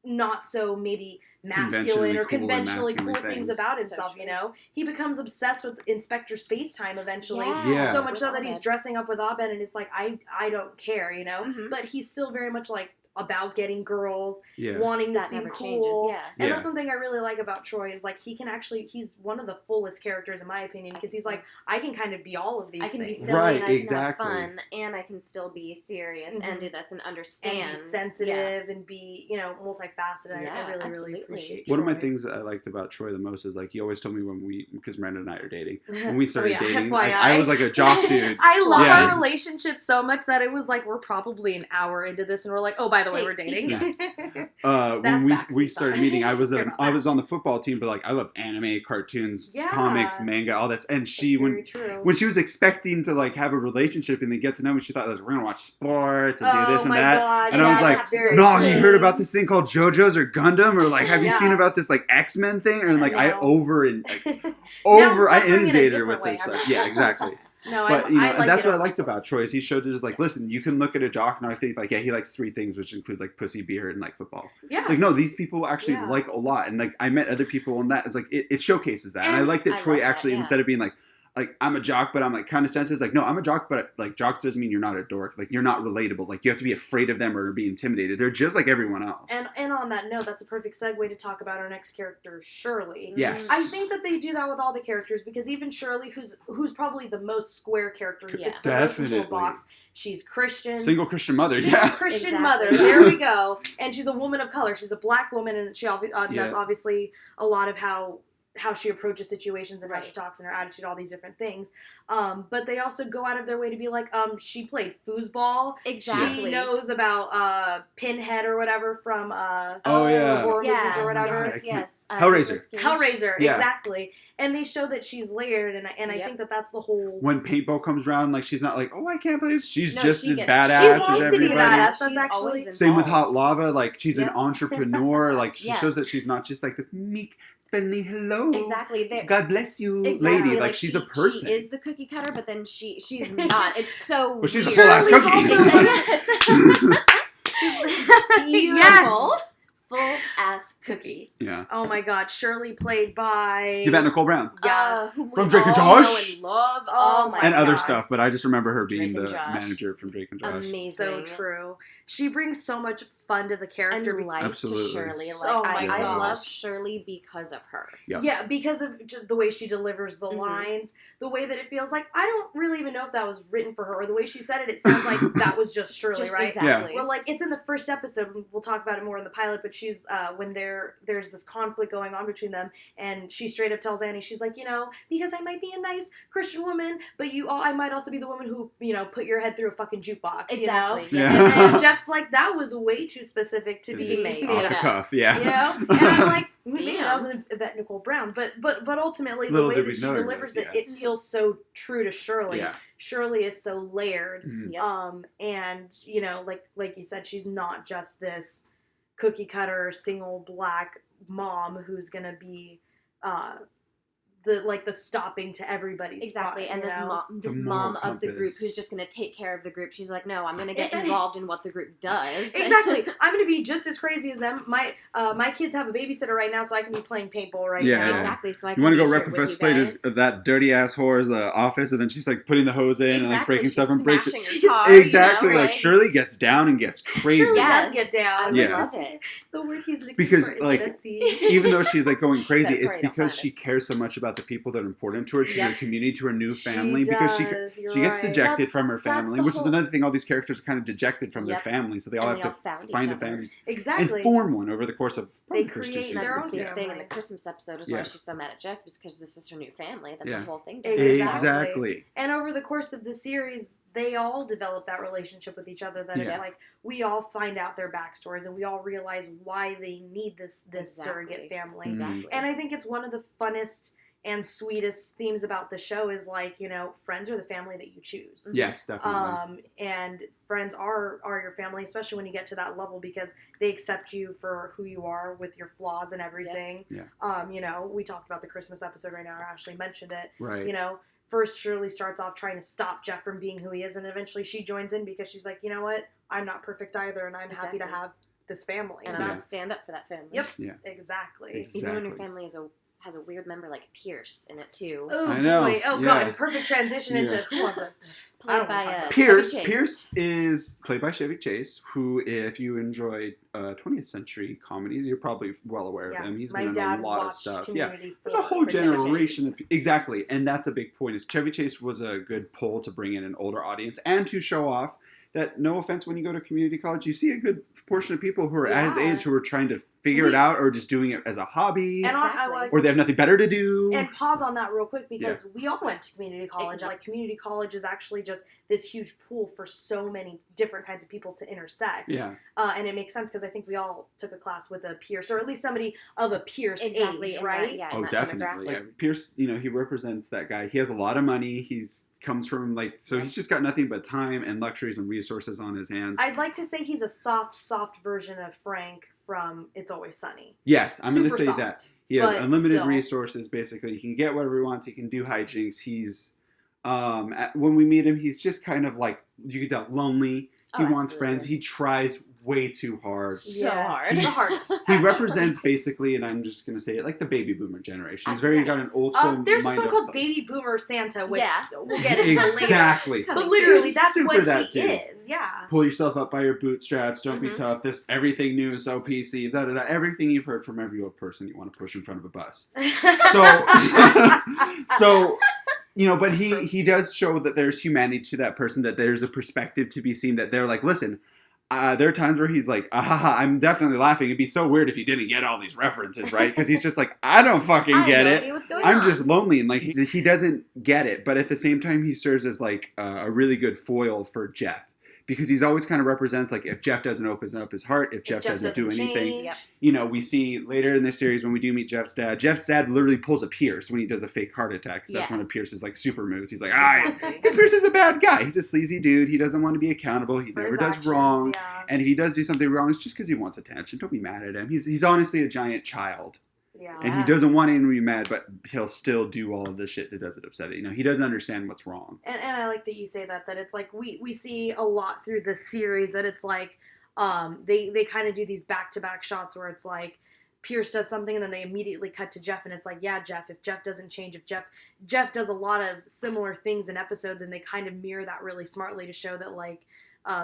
not so maybe masculine or conventionally cool masculine things things. about So himself, true. you know? He becomes obsessed with Inspector Spacetime eventually. Yeah. So much With so that he's Abed. dressing up with Abed, and it's like, I don't care, you know? Mhm. But he's still very much like about getting girls, Yeah. wanting to That seem never cool. changes, yeah. And Yeah. that's one thing I really like about Troy is like he's one of the fullest characters in my opinion because he's like, I can kind of be all of these I can be things. silly Right, and I can exactly. have fun, and I can still be serious Mhm. and do this and understand. And be sensitive and be, multifaceted. Yeah, I really, absolutely. really appreciate One of my Troy. things that I liked about Troy the most is like he always told me because Miranda and I are dating, when we Oh, started yeah, dating, FYI. I was like a jock dude. I love Yeah. our relationship so much that it was like we're probably an hour into this and we're like, oh, by the way, Hey, we're dating. yeah. When That's we backseat started time. meeting, I was Care about I that. was on the football team, but like I love anime, cartoons, Yeah. comics, manga, all that. And she It's very true. when she was expecting to like have a relationship and then get to know me, she thought like, we're gonna watch sports and do Oh this and my that. God, And I was yeah, like, that's very no, true. you heard about this thing called JoJo's or Gundam, or like have you Yeah. seen about this like X-Men thing? And like I No. I suffering in a inundated her different with this way. stuff. Yeah, exactly. No, But I like that's it what I over liked about sports. Troy is he showed it as like, listen, you can look at a jock and I think like, yeah, he likes 3 things, which include like pussy, beer, and like football. Yeah. It's like, no, these people actually Yeah. like a lot, and like I met other people on that. It's like it showcases that, and I And like that I Troy love that, actually yeah. instead of being like I'm a jock, but I'm like kind of sensitive. It's like, no, I'm a jock, but like jocks doesn't mean you're not a dork. Like you're not relatable. Like you have to be afraid of them or be intimidated. They're just like everyone else. And on that note, that's a perfect segue to talk about our next character, Shirley. Yes. I think that they do that with all the characters because even Shirley, who's probably the most square character, who fits the most into a Definitely. box. She's Christian. Single Christian mother, Single yeah. Christian Exactly. mother. There we go. And she's a woman of color. She's a black woman, and Yeah. that's obviously a lot of how she approaches situations and how she Right. talks and her attitude, all these different things. But they also go out of their way to be like, she played foosball. Exactly. She knows about Pinhead or whatever from Oh, yeah. horror movies Yeah. or whatever. Yes. Hellraiser. Nicolas Cage. Hellraiser, Yeah. exactly. And they show that she's layered, and I Yep. think that that's the whole. When paintball comes around, like she's not like, oh, I can't believe she's No, just she as gets- badass She as wants to be everybody. badass. That's She's actually- always Same with Hot involved. Lava, like she's an Yep. entrepreneur. Like she Yeah. shows that she's not just like this meek, friendly, hello, Exactly. God bless you, Exactly. lady. Like she's a person. She is the cookie cutter, but then she's not. It's so. But she's a weird. full-ass Shirley's cookie. also- Yes. Beautiful. Yes. Full ass cookie. Yeah. Oh my God, Shirley played by. Yvette Nicole Brown Yes. Who From we Drake and all Josh? know and love. Oh Oh my my and other God. stuff, but I just remember her being Drake and the Josh. manager from Drake and Josh. Amazing. So true. She brings so much fun to the character. And life Absolutely. to Shirley. Oh Like, my I love gosh. Shirley because of her. Yep. Yeah, because of just the way she delivers the Mhm. lines, the way that it feels like. I don't really even know if that was written for her, or the way she said it, it sounds like that was just Shirley, Just right? exactly. Well, like, it's in the first episode, we'll talk about it more in the pilot, but she's, when there's this conflict going on between them, and she straight up tells Annie, she's like, because I might be a nice Christian woman, but I might also be the woman who, put your head through a fucking jukebox, Exactly. Yeah. And then Jeff's like, that was way too specific to be made. Off the Yeah. cuff, yeah. And I'm like, maybe Damn. that was Yvette Nicole Brown, but ultimately Little the way did that we she know it delivers was, it, yeah. it feels so true to Shirley. Yeah. Shirley is so layered, Mhm. Yep. and like you said, she's not just this cookie cutter single black mom who's gonna be the stopping to everybody's Exactly, fun, and this The mom moral of the group compass. who's just going to take care of the group. She's like, no, I'm going to get involved in what the group does. Exactly. I'm going to be just as crazy as them. My kids have a babysitter right now, so I can be playing paintball right now. Exactly. So I You can want to be go here rep with Professor you Slater's guys. that dirty ass whore's office, and then she's like putting the hose in and like breaking She's stuff and breaking. smashing her car, Exactly, you know, like right? Shirley gets down and gets crazy. Shirley Yes, does get down. I Yeah. love it. The word he's looking Because, for is like, sissy. Even though she's like going crazy, That's it's where I don't because find she it. cares so much about the people that are important to her, to her Yep. community, to her new She family. Because does, she you're gets right. dejected That's- from her that's family, the which is whole- another thing. All these characters are kind of dejected from their Yep. family, so they all And have they to all found find each a other. family Exactly. and form one over the course of They probably the first two create seasons. their That's own the big thing in family. the Christmas episode is Yeah. why she's so mad at Jeff, is because this is her new family. That's Yeah. the whole thing to her. Exactly. And over the course of the series, they all develop that relationship with each other. That Yeah. it's like we all find out their backstories and we all realize why they need this surrogate Exactly. family. Exactly. And I think it's one of the funnest and sweetest themes about the show is like, friends are the family that you choose. Yes, definitely. And friends are your family, especially when you get to that level, because they accept you for who you are with your flaws and everything. Yeah. We talked about the Christmas episode right now. Ashley mentioned it. Right. First Shirley starts off trying to stop Jeff from being who he is, and eventually she joins in because she's like, you know what? I'm not perfect either, and I'm happy to Exactly. have this family. And I'm going to stand up for that family. Yep. Yeah. Exactly. Even when your Exactly. family has a weird member like Pierce in it too. Oh I know, boy! Oh yeah. god! Perfect transition into who wants it. Played by Chevy Pierce. Chase. Pierce is played by Chevy Chase, who, if you enjoy 20th century comedies, you're probably well aware of him. He's My been dad in a lot of watched stuff. Community There's a whole for Chevy Chase. generation. Exactly, and that's a big point. Is Chevy Chase was a good pull to bring in an older audience and to show off that, no offense, when you go to community college, you see a good portion of people who are at his Yeah. age who are trying to figure it out or just doing it as a hobby, And I Exactly. like or they have nothing better to do. And pause on that real quick because we all went to community college. Like, community college is actually just this huge pool for so many different kinds of people to intersect. Yeah. And it makes sense because I think we all took a class with a Pierce, or at least somebody of a Pierce Exactly. age, in right? That, yeah, Oh, in that definitely. demographic. Yeah. Pierce, he represents that guy. He has a lot of money. Comes from he's just got nothing but time and luxuries and resources on his hands. I'd like to say he's a soft version of Frank from It's Always Sunny. Yes, I'm going to Super say soft, that. He has but unlimited still. resources, basically. He can get whatever he wants. He can do hijinks. He's, when we meet him, he's just kind of like, you can tell, lonely. He wants absolutely. friends. He tries way too hard. So hard. The hardest. He actually. represents basically, and I'm just going to say it, like the baby boomer generation. He's very got an old school There's a mind song of- called Baby Boomer Santa, which Yeah. we'll get into later. Exactly. But literally, that's Super what that he dude. is. Yeah. Pull yourself up by your bootstraps. Don't be Mhm. tough. Everything new is so PC. Da, da, da. Everything you've heard from every old person you want to push in front of a bus. So, but he does show that there's humanity to that person, that there's a perspective to be seen, that they're like, listen, there are times where he's like, I'm definitely laughing. It'd be so weird if you didn't get all these references, right? Because he's just like, I don't fucking I have get no it. idea what's going I'm on. just lonely. And he doesn't get it. But at the same time, he serves as like a really good foil for Jeff. Because he's always kind of represents, like, if Jeff doesn't open up his heart, if Jeff doesn't do anything. Yep. We see later in this series when we do meet Jeff's dad literally pulls a Pierce when he does a fake heart attack. 'Cause that's Yeah. one of Pierce's, like, super moves. He's like, Exactly. because Pierce is a bad guy. He's a sleazy dude. He doesn't want to be accountable. He For never his does actions, wrong. yeah. And if he does do something wrong, it's just because he wants attention. Don't be mad at him. He's honestly a giant child. Yeah. And he doesn't want anyone to be mad, but he'll still do all of the shit that does it upset it. He doesn't understand what's wrong. And I like that you say that it's like we see a lot through the series that it's like they kind of do these back-to-back shots where it's like Pierce does something and then they immediately cut to Jeff and it's like, yeah, Jeff, if Jeff doesn't change, if Jeff does a lot of similar things in episodes, and they kind of mirror that really smartly to show that like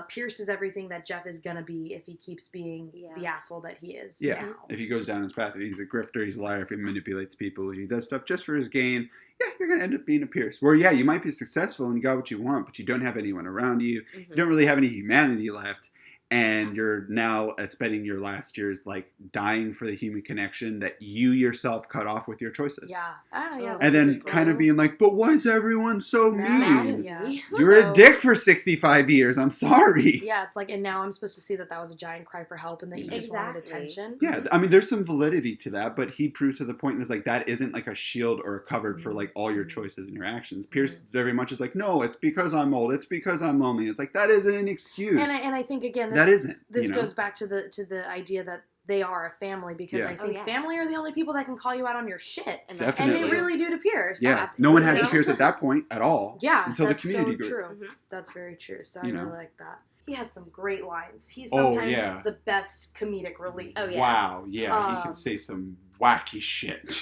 Pierce is everything that Jeff is gonna be if he keeps being the asshole that he is now. If he goes down his path, if he's a grifter, he's a liar, if he manipulates people, he does stuff just for his gain, you're going to end up being a Pierce. Where, you might be successful and you got what you want, but you don't have anyone around you. Mm-hmm. You don't really have any humanity left. And you're now spending your last years, like, dying for the human connection that you yourself cut off with your choices. Yeah. Yeah. And then kind of being like, but why is everyone so Mad mean? at me. You're a dick for 65 years. I'm sorry. Yeah, it's like, and now I'm supposed to see that was a giant cry for help and that you just wanted attention. Yeah, I mean, there's some validity to that, but he proves to the point, and is like, that isn't like a shield or a cupboard for like all your choices and your actions. Pierce very much is like, no, it's because I'm old, it's because I'm lonely. It's like, that isn't an excuse. And I think again, that isn't. This goes back to the idea that they are a family, because Yeah. I think yeah. family are the only people that can call you out on your shit. And Definitely. And they really do to Pierce. Yeah, absolutely. no one had to You know? Pierce at that point at all. Yeah, until the that's community so group. true. Mhm. That's very true. So You I really know. like that. He has some great lines. He's Oh, sometimes yeah. the best comedic relief. Oh, yeah. Wow, yeah, he Um, can say some wacky shit.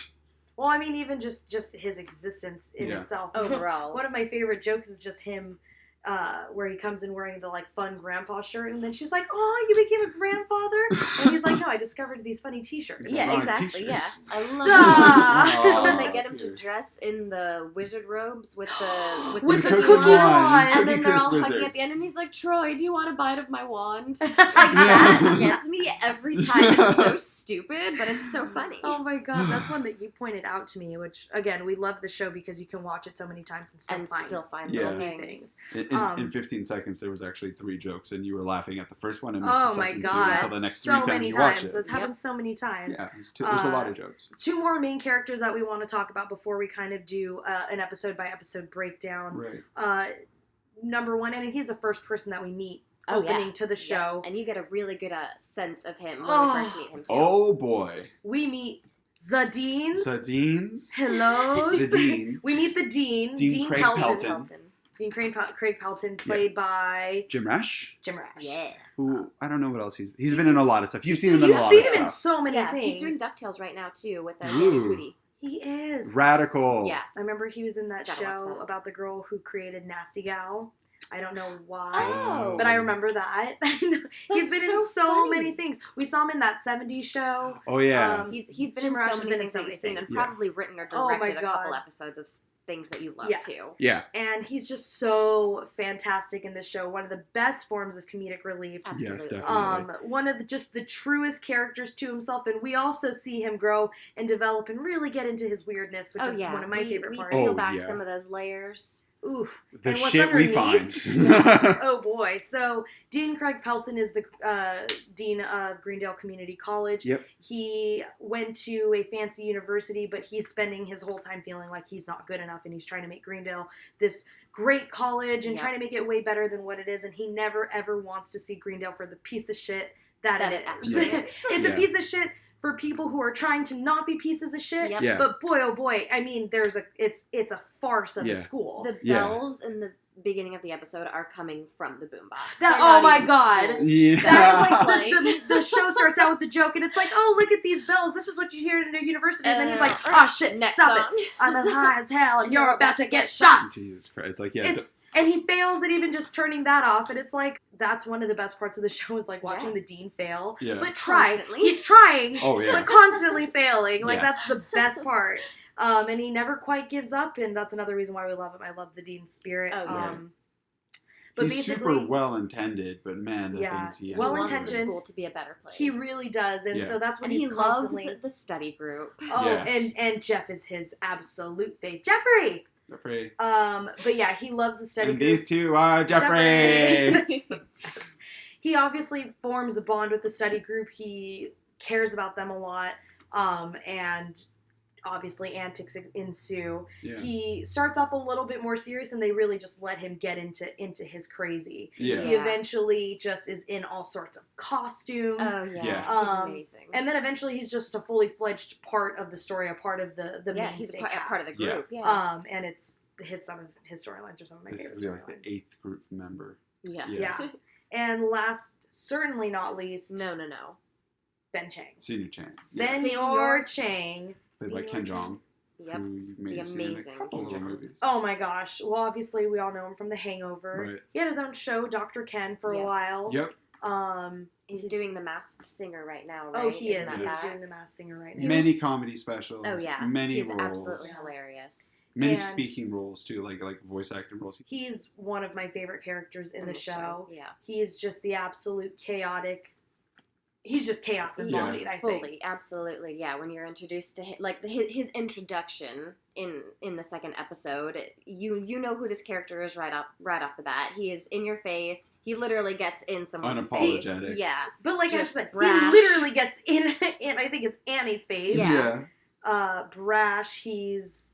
Well, I mean, even just his existence in Yeah. itself. Overall. One of my favorite jokes is just him, where he comes in wearing the like fun grandpa shirt, and then she's like, "Oh, you became a grandfather?" And he's like, "No, I discovered these funny T-shirts." It's Yeah, on exactly. Yeah, t-shirts. I love Ah. it. And then Aw, they get him to Pierce. dress in the wizard robes with the With the cookie cookie wand. and then they're Cookie all Crisp hugging wizard. at the end, and he's like, "Troy, do you want a bite of my wand?" Like Yeah. that gets me every time. It's so stupid, but it's so funny. Oh my god, that's one that you pointed out to me. Which again, we love the show because you can watch it so many times and still find Yeah. little new things. In 15 seconds, there was actually 3 jokes, and you were laughing at the first one and missed Oh the my second two god, until the next so 3 many times you watch times. it. That's happened so many times. Yeah, there's a lot of jokes. 2 more main characters that we want to talk about before we kind of do an episode by episode breakdown. Right. Number 1, and he's the first person that we meet Oh, opening yeah. to the show. Yeah. And you get a really good sense of him when Oh. we first meet him too. Oh boy. We meet the Deans. Sardines. Hellos. The Dean. We meet the Dean. Dean Craig Pelton. Pelton. Dean Craig Pelton, played by Jim Rash. Jim Rash. Yeah. Who, I don't know what else he's been in a lot of stuff. You've seen him in a You've lot seen of him in stuff. so many Yeah, things. he's doing DuckTales right now too with Ooh. Danny Pudi. He is. Radical. Yeah. I remember he was in that Gotta watch show that. about the girl who created Nasty Gal. I don't know why. Oh. But I remember that. He's been in so funny. many things. We saw him in that 70s show. Oh yeah. He's been Jim in Rash so has many been in things so that many you've seen and things. Yeah. probably written or Oh my directed a couple God. episodes of things that you love Yes. too. yeah. And he's just so fantastic in this show. One of the best forms of comedic relief. Absolutely. definitely. One of just the truest characters to himself, and we also see him grow and develop and really get into his weirdness, which Oh is yeah, one of my favorite we parts. peel Oh, back yeah. some of those layers. Oof. The and what's shit we underneath? find. Oh boy. So Dean Craig Pelton is the dean of Greendale Community College. Yep. He went to a fancy university, but he's spending his whole time feeling like he's not good enough, and he's trying to make Greendale this great college and Yep. trying to make it way better than what it is, and he never ever wants to see Greendale for the piece of shit that it is. actually is. It's a Yeah. piece of shit for people who are trying to not be pieces of shit. Yep. Yeah. But boy, oh boy, I mean, it's a farce of Yeah. a school. The Yeah. bells in the beginning of the episode are coming from the boombox. That- They're oh not my even God. school. Yeah. That is like Like- the show starts out with the joke, and it's like, oh, look at these bells. This is what you hear in a university. And then he's like, oh shit, Next stop song. it. I'm as high as hell, and you're about to get shot. Jesus Christ. It's like, yeah. And he fails at even just turning that off, and it's like that's one of the best parts of the show is like watching Yeah. the dean fail, Yeah. but try. Constantly. He's trying, Oh, yeah. but constantly failing. Like Yes. that's the best part. And he never quite gives up, and that's another reason why we love him. I love the dean's spirit. Oh, yeah. But He's basically, super well intended, but man, the Yeah. things he He ends Well up wants doing. the intentioned. school to be a better place. he really does, and Yeah. so that's when and he's he constantly. loves the study group. Oh, Yes. and Jeff is his absolute fave. Jeffrey! Jeffrey. But yeah, he loves the study And group. these two are Jeffrey. That's the best. He obviously forms a bond with the study group. He cares about them a lot. And obviously antics ensue. Yeah. He starts off a little bit more serious, and they really just let him get into his crazy. Yeah. He eventually just is in all sorts of costumes. Oh yeah, Yeah. he's Um, amazing. And then eventually he's just a fully fledged part of the story, a part of the yeah, mainstay he's a cast. part of the Yeah. group. Yeah. And it's some of his storylines are some of my This favorite is like the storylines. 8th group member. Yeah. Yeah. And last, certainly not least, No. Ben Chang. Senior Chang. Senor Chang. Played by Ken Jeong. Yep. Who you've maybe The seen in a amazing couple Ken little Jeong. movies. Oh my gosh. Well, obviously we all know him from The Hangover. Right. He had his own show, Dr. Ken, for a Yeah. while. Yep. He's doing The Masked Singer right now, right? Oh, he Isn't is. that He's back? doing The Masked Singer right now. Many comedy specials. Oh yeah. Many He's roles. absolutely Yeah. hilarious. Many And- speaking roles too, like voice acting roles. He's one of my favorite characters in the show. Yeah. He's just the absolute chaotic. He's just chaos embodied, I think. Fully, absolutely, yeah. When you're introduced to him, like his introduction in the second episode, you know who this character is right off the bat. He is in your face. He literally gets in someone's face. Unapologetic. Yeah, But like I Just said, brash. he literally gets in I think it's Annie's face. Yeah. Brash. He's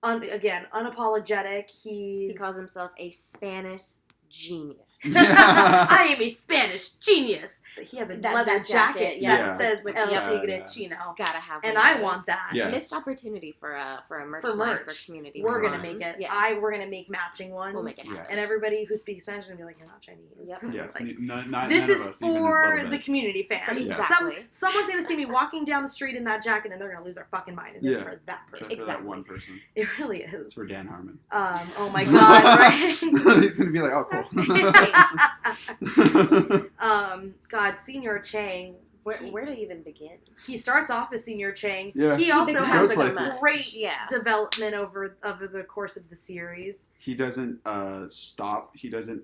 unapologetic. he calls himself a Spanish genius. I am a Spanish genius. He has a leather jacket yeah. that says With El the- Tigre Chino. Gotta have And one I of want those. that. Yes. Missed opportunity for a merch For line merch. for community. We're Come gonna on. make it. Yeah. We're gonna make matching ones. We'll make it happen. Yes. And everybody who speaks Spanish is gonna be like, "You're not Chinese." Yep. Yes. Like, None this of is us, even a for little the bit. community fans. Exactly. Someone's gonna see me walking down the street in that jacket, and they're gonna lose their fucking mind. And it's Yeah. for that person. Just for that one person. It really It's is. for Dan Harmon. Oh my god, right? He's gonna be like, oh, cool. God, Senior Chang. Where to even begin? He starts off as Senior Chang. Yeah. He also Because has Goes a places. great Yeah. development over the course of the series. He doesn't stop. He doesn't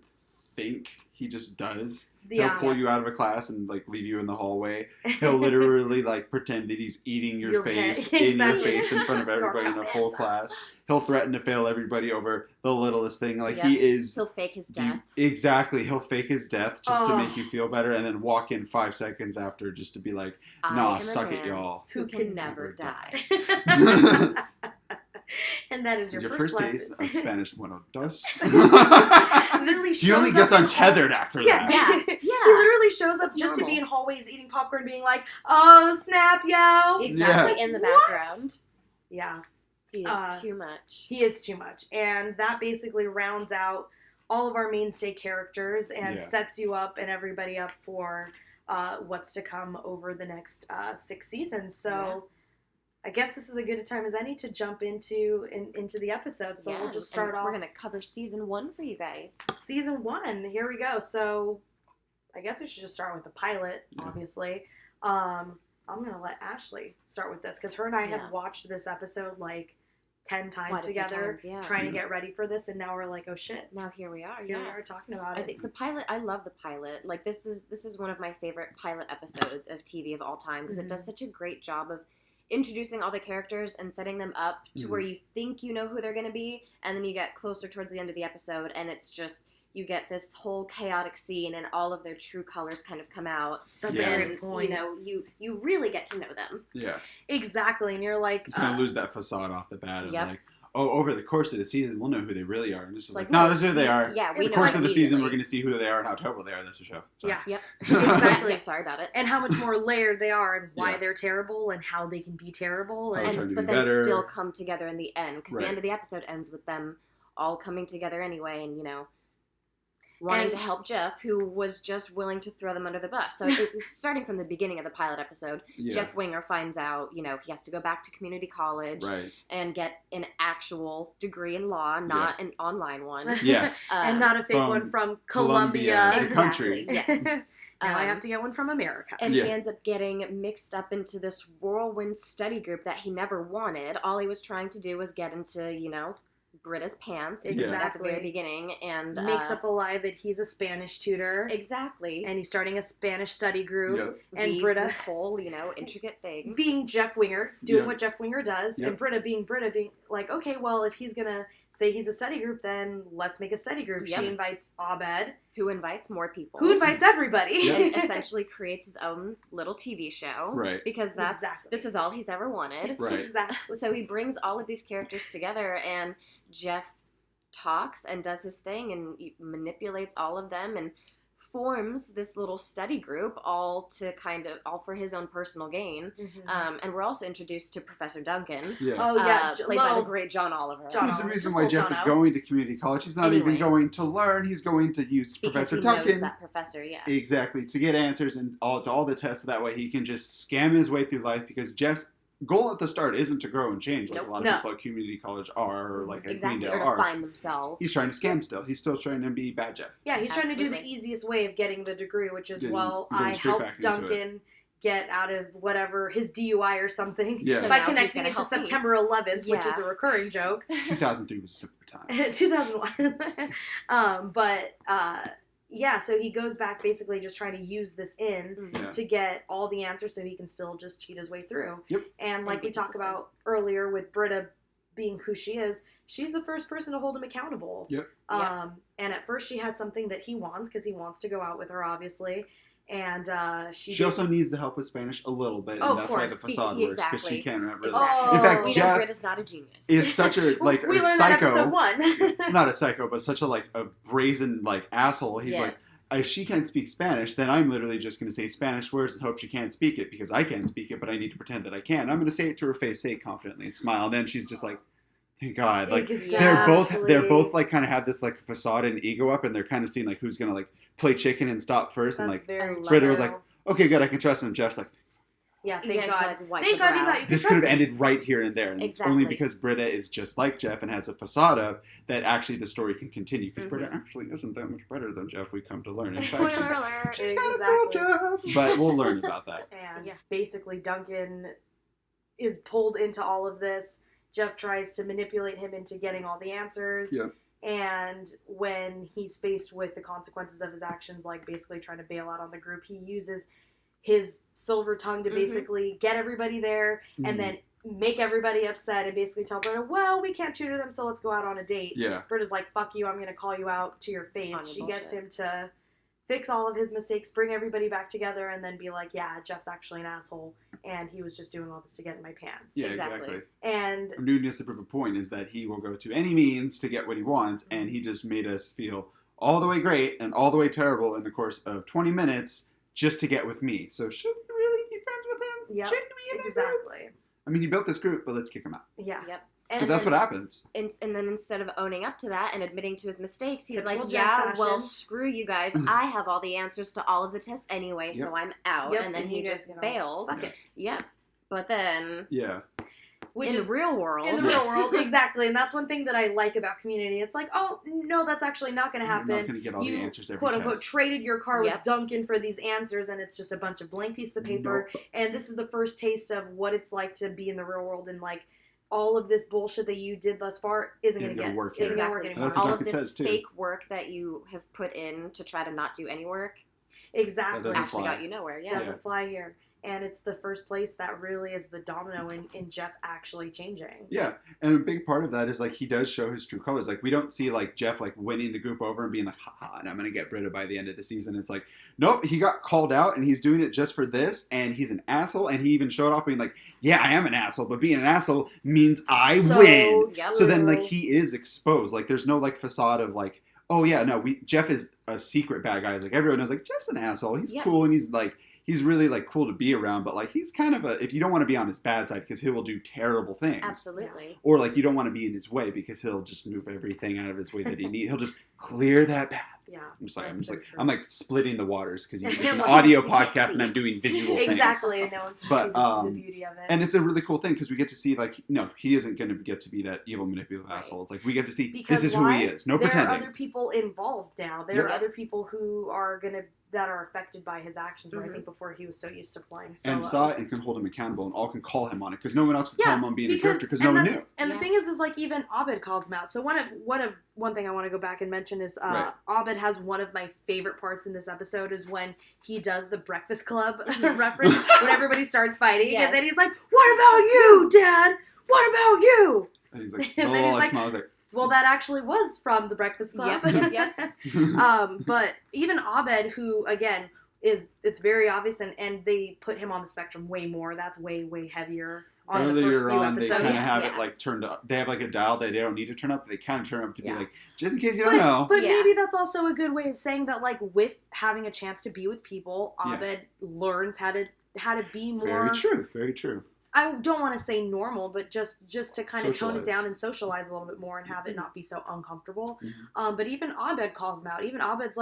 think. He just does. Yeah. He'll pull you out of a class and like leave you in the hallway. He'll literally like pretend that he's eating your face head. in your Exactly. face in front of everybody in a full class. He'll threaten to fail everybody over the littlest thing. Like he is. He'll fake his death. Exactly. He'll fake his death just to Oh. make you feel better, and then walk in 5 seconds after just to be like, I "Nah, am a suck it, man y'all." Who can never die. And that is your, Your first taste lesson. of Spanish buenos dos. Literally He only shows gets up in untethered after Yeah, that. Yeah. He literally shows up It's just to normal. be in hallways eating popcorn, being like, "Oh snap, yo!" Exactly. Yeah. In the What? background. Yeah, He is too much. he is too much, and that basically rounds out all of our mainstay characters and Yeah. sets you up and everybody up for what's to come over the next 6 seasons. So. I guess this is a good a time as any to jump into the episode. So we'll just start and off. We're gonna cover season 1 for you guys. Season 1. Here we go. So I guess we should just start with the pilot, Yeah. obviously. I'm gonna let Ashley start with this because her and I Yeah. have watched this episode like 10 times Quite a few together, times, yeah. trying to get ready for this, and now we're like, oh shit, Now here we are. here we Yeah. are talking about I it. think the pilot. I love the pilot. Like this is one of my favorite pilot episodes of TV of all time because it does such a great job of introducing all the characters and setting them up to where you think you know who they're going to be, and then you get closer towards the end of the episode and it's just you get this whole chaotic scene and all of their true colors kind of come out. That's Yeah. a And great point. you know, you really get to know them. Yeah. Exactly, and you're like, You kind of lose that facade off the bat of Yep. like, oh, over the course of the season, we'll know who they really are. And it's just It's like, like, no, no, this is who they are. Yeah, In we the know course of the season, we're immediately. going to see who they are and how terrible they are. That's the show. Sorry. yeah, Yep. Exactly. Yeah, sorry about it. and how much more layered they are, and why Yeah. they're terrible, and how they can be terrible, How and trying to But be then better. still come together in the end because Right. the end of the episode ends with them all coming together anyway, and wanting And- to help Jeff, who was just willing to throw them under the bus. So it's starting from the beginning of the pilot episode. Yeah. Jeff Winger finds out, he has to go back to community college Right. and get an actual degree in law, not an online one. Yes. and not a fake From one from Columbia, Columbia. the country. Yes. Now I Um, have to get one from America. And Yeah. he ends up getting mixed up into this whirlwind study group that he never wanted. All he was trying to do was get into, Britta's pants at the Exactly. very beginning. And Makes up a lie that he's a Spanish tutor. Exactly. And he's starting a Spanish study group. Yep. And Weaves Britta this whole, intricate thing. being Jeff Winger, doing Yep. what Jeff Winger does, Yep. and Britta being like, okay, well, if he's gonna say he's a study group, then let's make a study group. Yep. She invites Abed, Who invites more people. who invites everybody. Yep. and essentially creates his own little TV show. Right. Because Exactly. this is all he's ever wanted. Right. Exactly. So he brings all of these characters together, and Jeff talks and does his thing and manipulates all of them and forms this little study group all for his own personal gain. Mhm. And we're also introduced to Professor Duncan, Oh yeah, played by the great John Oliver. John Who's the Oliver. reason Just why little Jeff is Jono. going to community college? He's not even Anyway. going to learn. He's going to use Because Professor he knows Duncan. that professor, yeah. Exactly. To get answers and to all the tests. That way he can just scam his way through life because Jeff's goal at the start isn't to grow and change like Nope. a lot of No. people at community college are or like at Exactly, or Greendale to are. find themselves. He's trying to scam still. He's still trying to be bad Jeff. Yeah, he's trying to do the Absolutely. easiest way of getting the degree, which is, Getting- well, going I straight helped back into it. Duncan get out of whatever, his DUI or something, Yeah. So by now he's connecting gonna it to help me. September 11th, which Yeah. is a recurring joke. 2003 was a simpler time. 2001. Yeah, so he goes back basically just trying to use this in Mhm. Yeah. to get all the answers so he can still just cheat his way through. Yep. And like we beat the talked system. about earlier with Britta being who she is, she's the first person to hold him accountable. Yep. And at first she has something that he wants because he wants to go out with her, obviously. And she also needs the help with Spanish a little bit, and of that's course. why the facade works, because she can't really. Exactly. In fact, we Jeff know Britta's not a genius. is such a we learned that episode 1. Not a psycho, but such a brazen asshole. He's like, if she can't speak Spanish, then I'm literally just going to say Spanish words and hope she can't speak it because I can't speak it, but I need to pretend that I can. I'm going to say it to her face, say it confidently, and smile. And then she's just like, thank God. Like exactly. they're both kind of have this facade and ego up, and they're kind of seeing who's going to play chicken and stop first. That's and Britta was like, okay, good, I can trust him. Jeff's like, yeah, thank God. Thank God you thought you could this could have ended right here and there. And it's only because Britta is just like Jeff and has a facade of that actually the story can continue. Because Britta actually isn't that much better than Jeff, we come to learn. In fact, Spoiler alert. she's not Jeff. But we'll learn about that. And basically Duncan is pulled into all of this. Jeff tries to manipulate him into getting all the answers. Yeah. And when he's faced with the consequences of his actions, basically trying to bail out on the group, he uses his silver tongue to basically get everybody there and then make everybody upset and basically tell Britta, well, we can't tutor them, so let's go out on a date. Yeah. Britta's like, fuck you, I'm going to call you out to your face. She gets him to fix all of his mistakes, bring everybody back together, and then be like, yeah, Jeff's actually an asshole, and he was just doing all this to get in my pants. Yeah, exactly. And I'm doing this to prove a point is that he will go to any means to get what he wants, and he just made us feel all the way great and all the way terrible in the course of 20 minutes just to get with me. So should we really be friends with him? Yeah, Shouldn't we in this exactly. group? I mean, he built this group, but let's kick him out. Yeah. Yep. Because that's what happens. And then instead of owning up to that and admitting to his mistakes, he's Typical like, Jeff yeah, fashion. well, screw you guys. I have all the answers to all of the tests anyway, so I'm out. Yep. And then he just bails. Suck it. Yep. But then, Which in is the real world. In the real world, exactly. And that's one thing that I like about Community. It's like, oh, no, that's actually not going to happen. You're not going to get all the answers every quote-unquote, test. traded your car with Duncan for these answers, and it's just a bunch of blank pieces of paper. Nope. And this is the first taste of what it's like to be in the real world, and, all of this bullshit that you did thus far isn't going to work. Isn't going to work anymore. All of this fake work that you have put in to try to not do any work. Exactly. Actually got you nowhere, Doesn't fly here. And it's the first place that really is the domino in Jeff actually changing. Yeah, and a big part of that is he does show his true colors. We don't see Jeff winning the group over and being like, haha, and I'm gonna get Britta by the end of the season. It's nope, he got called out and he's doing it just for this, and he's an asshole. And he even showed off being yeah, I am an asshole, but being an asshole means I win. True. So then he is exposed. There's no facade of oh yeah, no, Jeff is a secret bad guy. It's everyone knows Jeff's an asshole. He's cool and he's really cool to be around, but he's kind of if you don't want to be on his bad side because he will do terrible things. Absolutely. Or you don't want to be in his way because he'll just move everything out of his way that he needs. He'll just clear that path. Yeah. I'm splitting the waters because it's an audio podcast and I'm doing visual things. Exactly. I know. But the beauty of it. And it's a really cool thing because we get to see no, he isn't going to get to be that evil manipulative asshole. It's we get to see because this is who he is. No pretending. There are other people involved now. There are other people who are that are affected by his actions. Where I think before he was so used to flying solo. And saw it and can hold him accountable and all can call him on it because no one else could call him on being a character because no one knew. And the thing is even Abed calls him out. So one thing I want to go back and mention is Abed has one of my favorite parts in this episode is when he does the Breakfast Club reference when everybody starts fighting and then he's like, "What about you, Dad? What about you?" And he's smiles well, that actually was from the Breakfast Club. Yep. But even Abed, who again it's very obvious, and they put him on the spectrum way more. That's way heavier on the first few episodes. They kind of have it turned up. They have a dial that they don't need to turn up. They kind of turn up to be just in case you don't know. But maybe that's also a good way of saying that with having a chance to be with people, Abed learns how to be more. Very true. Very true. I don't want to say normal, but just to kind of tone it down and socialize a little bit more and have it not be so uncomfortable. Mm-hmm. But even Abed calls him out. Even Abed's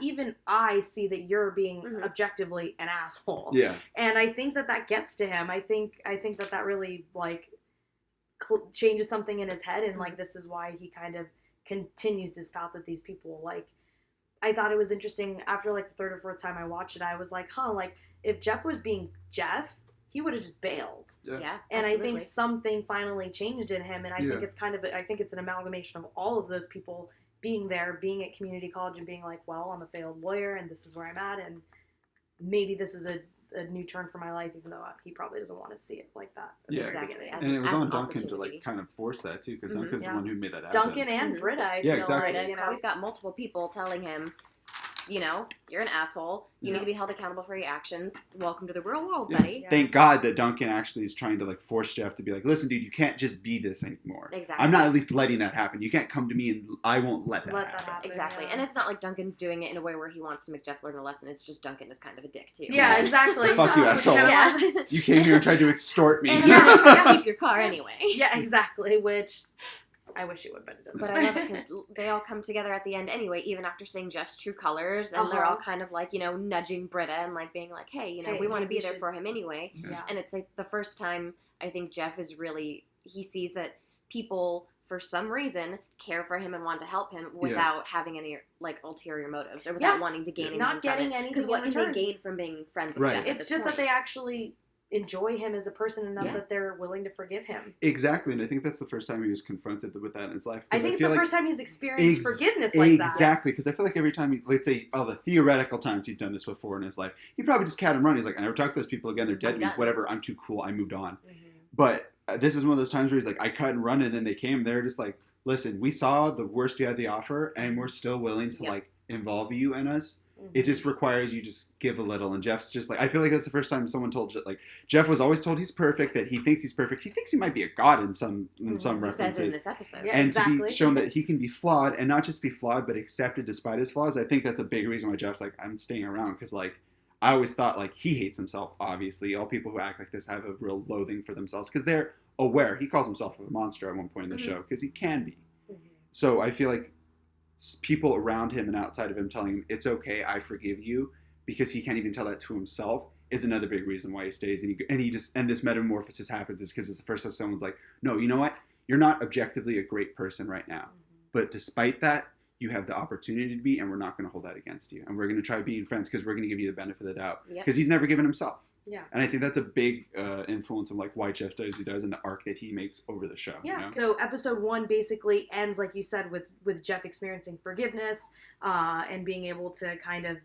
even I see that you're being objectively an asshole. Yeah. And I think that gets to him. I think that really changes something in his head, and this is why he kind of continues this path with these people. I thought it was interesting after the third or fourth time I watched it. I was if Jeff was being Jeff, he would have just bailed. Yeah. And absolutely. I think something finally changed in him, and I think it's I think it's an amalgamation of all of those people being there, being at community college, and being well, I'm a failed lawyer, and this is where I'm at, and maybe this is a new turn for my life, even though he probably doesn't want to see it like that. Yeah, exactly. And it was on Duncan to kind of force that too, because Duncan's the one who made that happen. Duncan and Britta, I feel exactly. Britta, he's got multiple people telling him, you know, you're an asshole. You need to be held accountable for your actions. Welcome to the real world, Yeah. buddy. Yeah. Thank God that Duncan actually is trying to like force Jeff to be like, listen, dude, you can't just be this anymore. Exactly. I'm not at least letting that happen. You can't come to me and I won't let that happen. Exactly. Yeah. And it's not like Duncan's doing it in a way where he wants to make Jeff learn a lesson. It's just Duncan is kind of a dick, too. Yeah, exactly. Fuck you, asshole. Yeah. You came here and tried to extort me. And you're going to keep your car anyway. Yeah, exactly, which I wish it would, but it doesn't. But I love it because they all come together at the end anyway, even after seeing Jeff's true colors, and they're all kind of like, you know, nudging Britta and like being like, hey, you know, we want to be there for him anyway. Yeah. And it's like the first time I think Jeff is really, he sees that people, for some reason, care for him and want to help him without having any like ulterior motives or without wanting to gain anything not getting anything. Because what can they gain from being friends with Jeff? It's just that they actually enjoy him as a person enough that they're willing to forgive him. Exactly, and I think that's the first time he was confronted with that in his life. I think it's the first time he's experienced forgiveness like that. Exactly, because I feel like every time he, let's say, the theoretical times he's done this before in his life, he probably just cat and run. He's like, I never talk to those people again. They're dead to me. Whatever. I'm too cool. I moved on. Mm-hmm. But this is one of those times where he's like, I cut and run, and then they came. They're just like, listen, we saw the worst you had to offer, and we're still willing to like involve you in us. Mm-hmm. It just requires you just give a little. And Jeff's just like, I feel like that's the first time someone told like Jeff was always told he's perfect, that he thinks he's perfect. He thinks he might be a god in some references. Says in this episode. Yeah, and to be shown that he can be flawed, and not just be flawed, but accepted despite his flaws. I think that's a big reason why Jeff's like, I'm staying around, because like I always thought like he hates himself. Obviously, all people who act like this have a real loathing for themselves because they're aware. He calls himself a monster at one point in the show because he can be. Mm-hmm. So I feel like people around him and outside of him telling him it's okay, I forgive you, because he can't even tell that to himself, is another big reason why he stays. And this metamorphosis happens is because it's the first time someone's like, no, you know what, you're not objectively a great person right now, but despite that, you have the opportunity to be, and we're not going to hold that against you, and we're going to try being friends because we're going to give you the benefit of the doubt, because he's never given himself. Yeah. And I think that's a big influence of like why Jeff does he does and the arc that he makes over the show. Yeah. You know? So episode 1 basically ends, like you said, with Jeff experiencing forgiveness and being able to kind of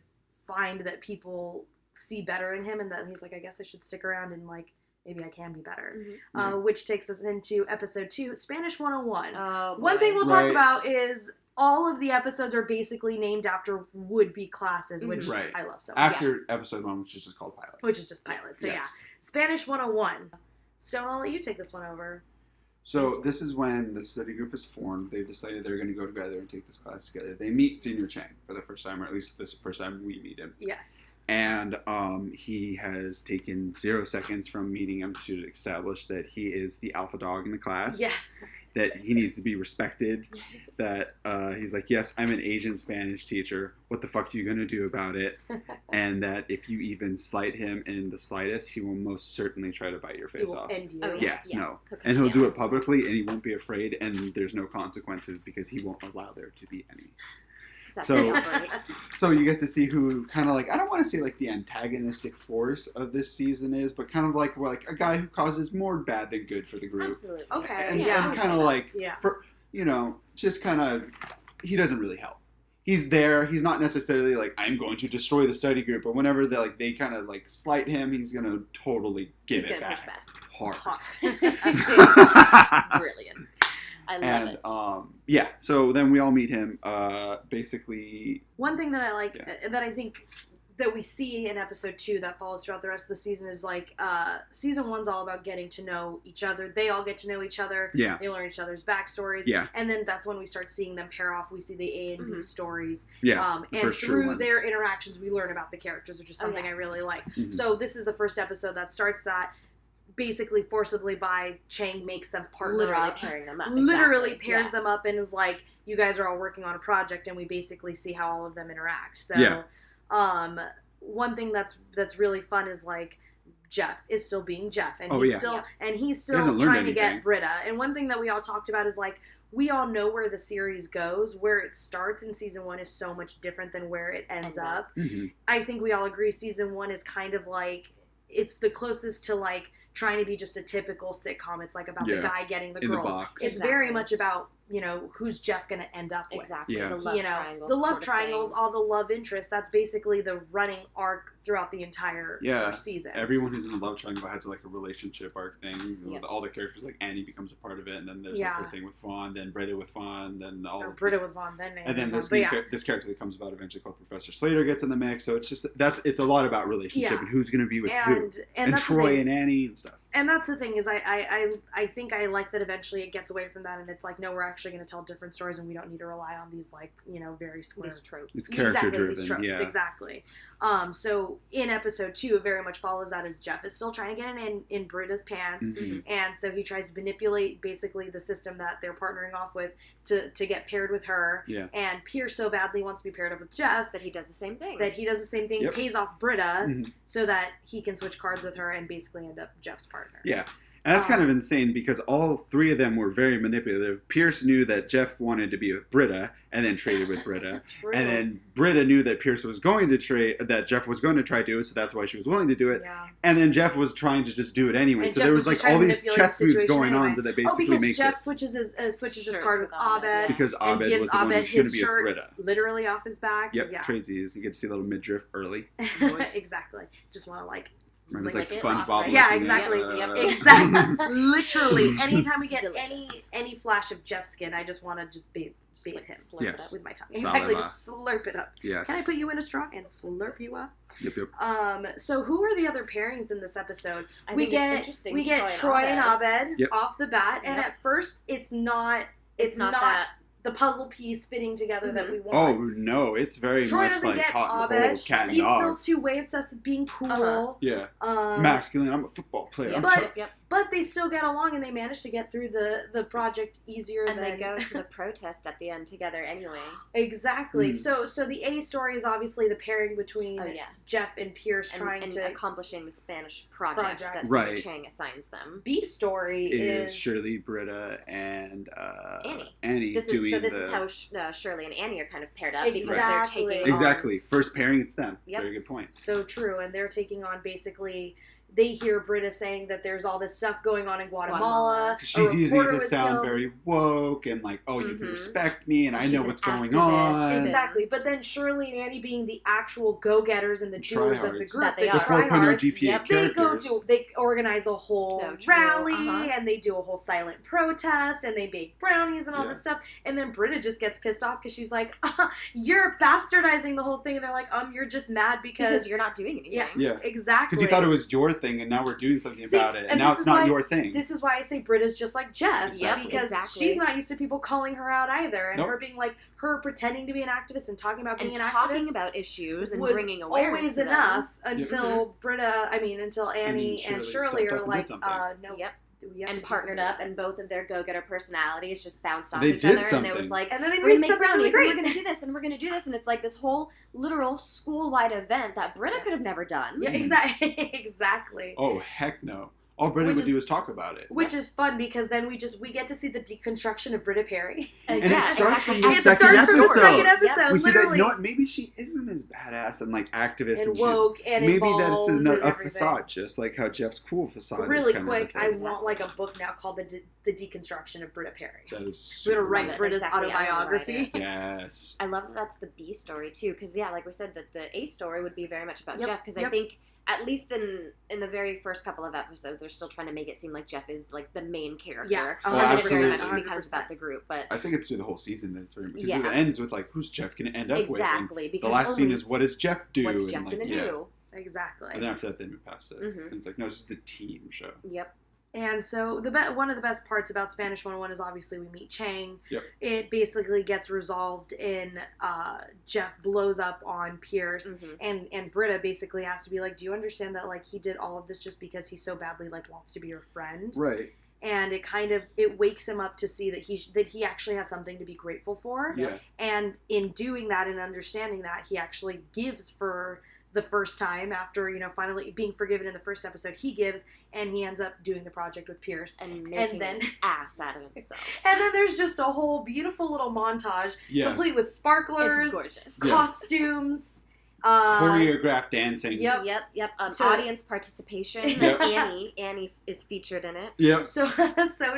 find that people see better in him, and that he's like, I guess I should stick around and like maybe I can be better. Mm-hmm. Which takes us into episode 2, Spanish 101. Oh, boy. One thing we'll talk about is all of the episodes are basically named after would-be classes, which I love so much. After episode 1, which is just called Pilot. Which is just Pilot. Yes. So yeah, Spanish 101. Stone, I'll let you take this one over. So this is when the study group is formed. They've decided they're going to go together and take this class together. They meet Senior Chang for the first time, or at least this is the first time we meet him. Yes. And he has taken 0 seconds from meeting him to establish that he is the alpha dog in the class. Yes. That he needs to be respected. That he's like, yes, I'm an Asian Spanish teacher. What the fuck are you going to do about it? And that if you even slight him in the slightest, he will most certainly try to bite your face off. End you. Oh, yes, no. And he'll do it publicly, and he won't be afraid, and there's no consequences because he won't allow there to be any. So you get to see who kind of like, I don't want to say like the antagonistic force of this season is, but kind of like a guy who causes more bad than good for the group. Absolutely. Okay. And kind of like, for, you know, just kind of, he doesn't really help. He's there. He's not necessarily like, I'm going to destroy the study group, but whenever they kind of like slight him, he's going to totally give it back. Hard. Brilliant. I love it. Yeah, so then we all meet him. Basically, one thing that I like, that I think that we see in episode 2 that follows throughout the rest of the season is like, season 1's all about getting to know each other. They all get to know each other. Yeah. They learn each other's backstories. Yeah. And then that's when we start seeing them pair off. We see the A and B stories. Yeah. And through their interactions, we learn about the characters, which is something I really like. Mm-hmm. So this is the first episode that starts that. Basically forcibly by Chang makes them partner literally up. Pairing them up. Literally pairs them up and is like, you guys are all working on a project, and we basically see how all of them interact. So one thing that's really fun is like Jeff is still being Jeff, and he's still trying to get Britta. And one thing that we all talked about is like, we all know where the series goes. Where it starts in season 1 is so much different than where it ends up. Mm-hmm. I think we all agree season 1 is kind of like, it's the closest to like trying to be just a typical sitcom. It's like about the Yeah. guy getting the In the girl. box. It's very much about, who's Jeff going to end up with. Exactly. Yeah. The love triangle. The love sort of triangles, thing. all the love interests. That's basically the running arc throughout the entire first season. Everyone who's in a love triangle has like a relationship arc thing. Yep. All the characters, like Annie becomes a part of it, and then there's like her thing with Vaughn, then Britta with Vaughn, then all. Or Britta with Vaughn, then and then this Vaughn. this character that comes about eventually called Professor Slater gets in the mix. So it's just it's a lot about relationship and who's going to be with who, and that's Troy and Annie and stuff. And that's the thing is I think I like that eventually it gets away from that and it's like, no, we're actually going to tell different stories and we don't need to rely on these like, very square tropes. It's character driven. These tropes, exactly. So in episode 2, it very much follows that as Jeff is still trying to get in Britta's pants. Mm-hmm. And so he tries to manipulate basically the system that they're partnering off with to get paired with her. Yeah. And Pierce so badly wants to be paired up with Jeff that he does the same thing. Yep. Pays off Britta so that he can switch cards with her and basically end up Jeff's partner. Yeah. And that's kind of insane because all 3 of them were very manipulative. Pierce knew that Jeff wanted to be with Britta and then traded with Britta. And then Britta knew that Pierce was going to that Jeff was going to try to do it, so that's why she was willing to do it. Yeah. And then Jeff was trying to just do it anyway. And so Jeff there was just like all trying to these manipulate chess the moves situation going on anyway. that basically because makes Jeff it. switches his Shirts card with with Abed, Abed. Because and Abed gives was the one Abed who's going to his be with shirt Britta. literally off his back. Yep, Yeah. tradesies. You get to see a little midriff early. Exactly. Just want to Remember, it's like Lick it, SpongeBob. right? Yeah, licking exactly. it. Exactly. Literally, anytime we get Delicious. any flash of Jeff's skin, I just want to just bathe him Slurp Yes. it up. with my tongue. Saliva. Exactly, just slurp it up. Yes. Can I put you in a straw and slurp you up? Yep. So who are the other pairings in this episode? I we think it's get interesting. we get Troy and Abed Yep. off the bat, and Yep. at first it's not not that. the puzzle piece fitting together that we want. Oh no, it's very Troy much doesn't like get hot Abed. old cat and He's still dog. too way obsessed with being cool. Uh-huh. Yeah. Um, Masculine. I'm a football player. I'm But- Yep. But they still get along and they manage to get through the project easier And than they go to the protest at the end together anyway. Exactly. Mm. So the A story is obviously the pairing between Oh yeah. Jeff and Pierce trying and to accomplishing the Spanish project that Right. Super Chang assigns them. B story is Shirley, Britta, and Annie This doing is how Shirley and Annie are kind of paired up because Exactly. they're taking Exactly. First pairing, it's them. Yep. Very good point. so true, and they're taking on basically. They hear Britta saying that there's all this stuff going on in Guatemala. She's using it reporter to was sound killed. very woke and like, oh, you can Mhm. respect me and I She's know an what's going activist. on. Exactly, but then Shirley and Annie being the actual go-getters and the doers of the Tryhards. group, That they the are. The 4.0 tryhards, GPA Yep. characters. they organize a whole So true. rally Uh-huh. and they do a whole silent protest and they bake brownies and all Yeah. this stuff, and then Britta just gets pissed off because she's like, you're bastardizing the whole thing, and they're like, you're just mad because you're not doing anything. Yeah. exactly, Because you thought it was your thing and now we're doing something about it. And now this it's is not why- your thing. This is why I say Britta's just like Jeff. Yep, because exactly. she's not used to people calling her out either. And Nope. her being like, her pretending to be an activist and talking about being And an talking activist about issues and was bringing awareness always to them. enough until until Annie and Shirley stepped are up and like, did something. no. Yep. We have to And do partnered something up, and both of their go-getter personalities just bounced off They each did other, and it was something. like, And then they we're gonna made make something brownies, really and great. we're gonna do this, and we're gonna do this, and it's like this whole literal school-wide event that Britta could have never done. Yeah, exactly. exactly. Oh, heck no. All Britta Which would do is- is talk about it. Which is fun because then we get to see the deconstruction of Britta Perry. And yeah, it starts exactly. from the And it second starts from the episode. second episode, We see that, literally. you know what, maybe she isn't as badass and like activist And she's- woke and maybe involved that's and a everything. facade, just like how Jeff's cool facade Really is kind quick, of I a thing. want like a book now called the Deconstruction of Britta Perry. That is We're gonna super write Love it. Britta's Exactly, I'm gonna write autobiography. Yes. I love that that's the B story too, because like we said, that the A story would be very much about Yep, Jeff, because I yep. think at least in the very first couple of episodes, they're still trying to make it seem like Jeff is like the main character. Yeah, and then it very much absolutely. becomes about the group, but I think it's through the whole season that it's very because Yeah. it ends with like who's Jeff gonna end up exactly with. because And the last scene only is what does Jeff do? what's and, Jeff like, gonna yeah. do? Exactly. And then after that they move past it. Mhm. And it's like, no, this is the team show. Yep. And so one of the best parts about Spanish 101 is obviously we meet Chang. Yep. It basically gets resolved in Jeff blows up on Pierce, Mhm. and Britta basically has to be like, do you understand that like he did all of this just because he so badly like wants to be your friend? Right. And it wakes him up to see that he actually has something to be grateful for. Yeah. And in doing that and understanding that, he actually gives for the first time after, finally being forgiven in the first episode, he gives, and he ends up doing the project with Pierce. And making then- an ass out of himself. And then there's just a whole beautiful little montage, Yes. complete with sparklers, It's gorgeous. Yeah. costumes, Choreographed dancing. Yep. Yep. So- Audience participation. Yep. Annie is featured in it. Yep. So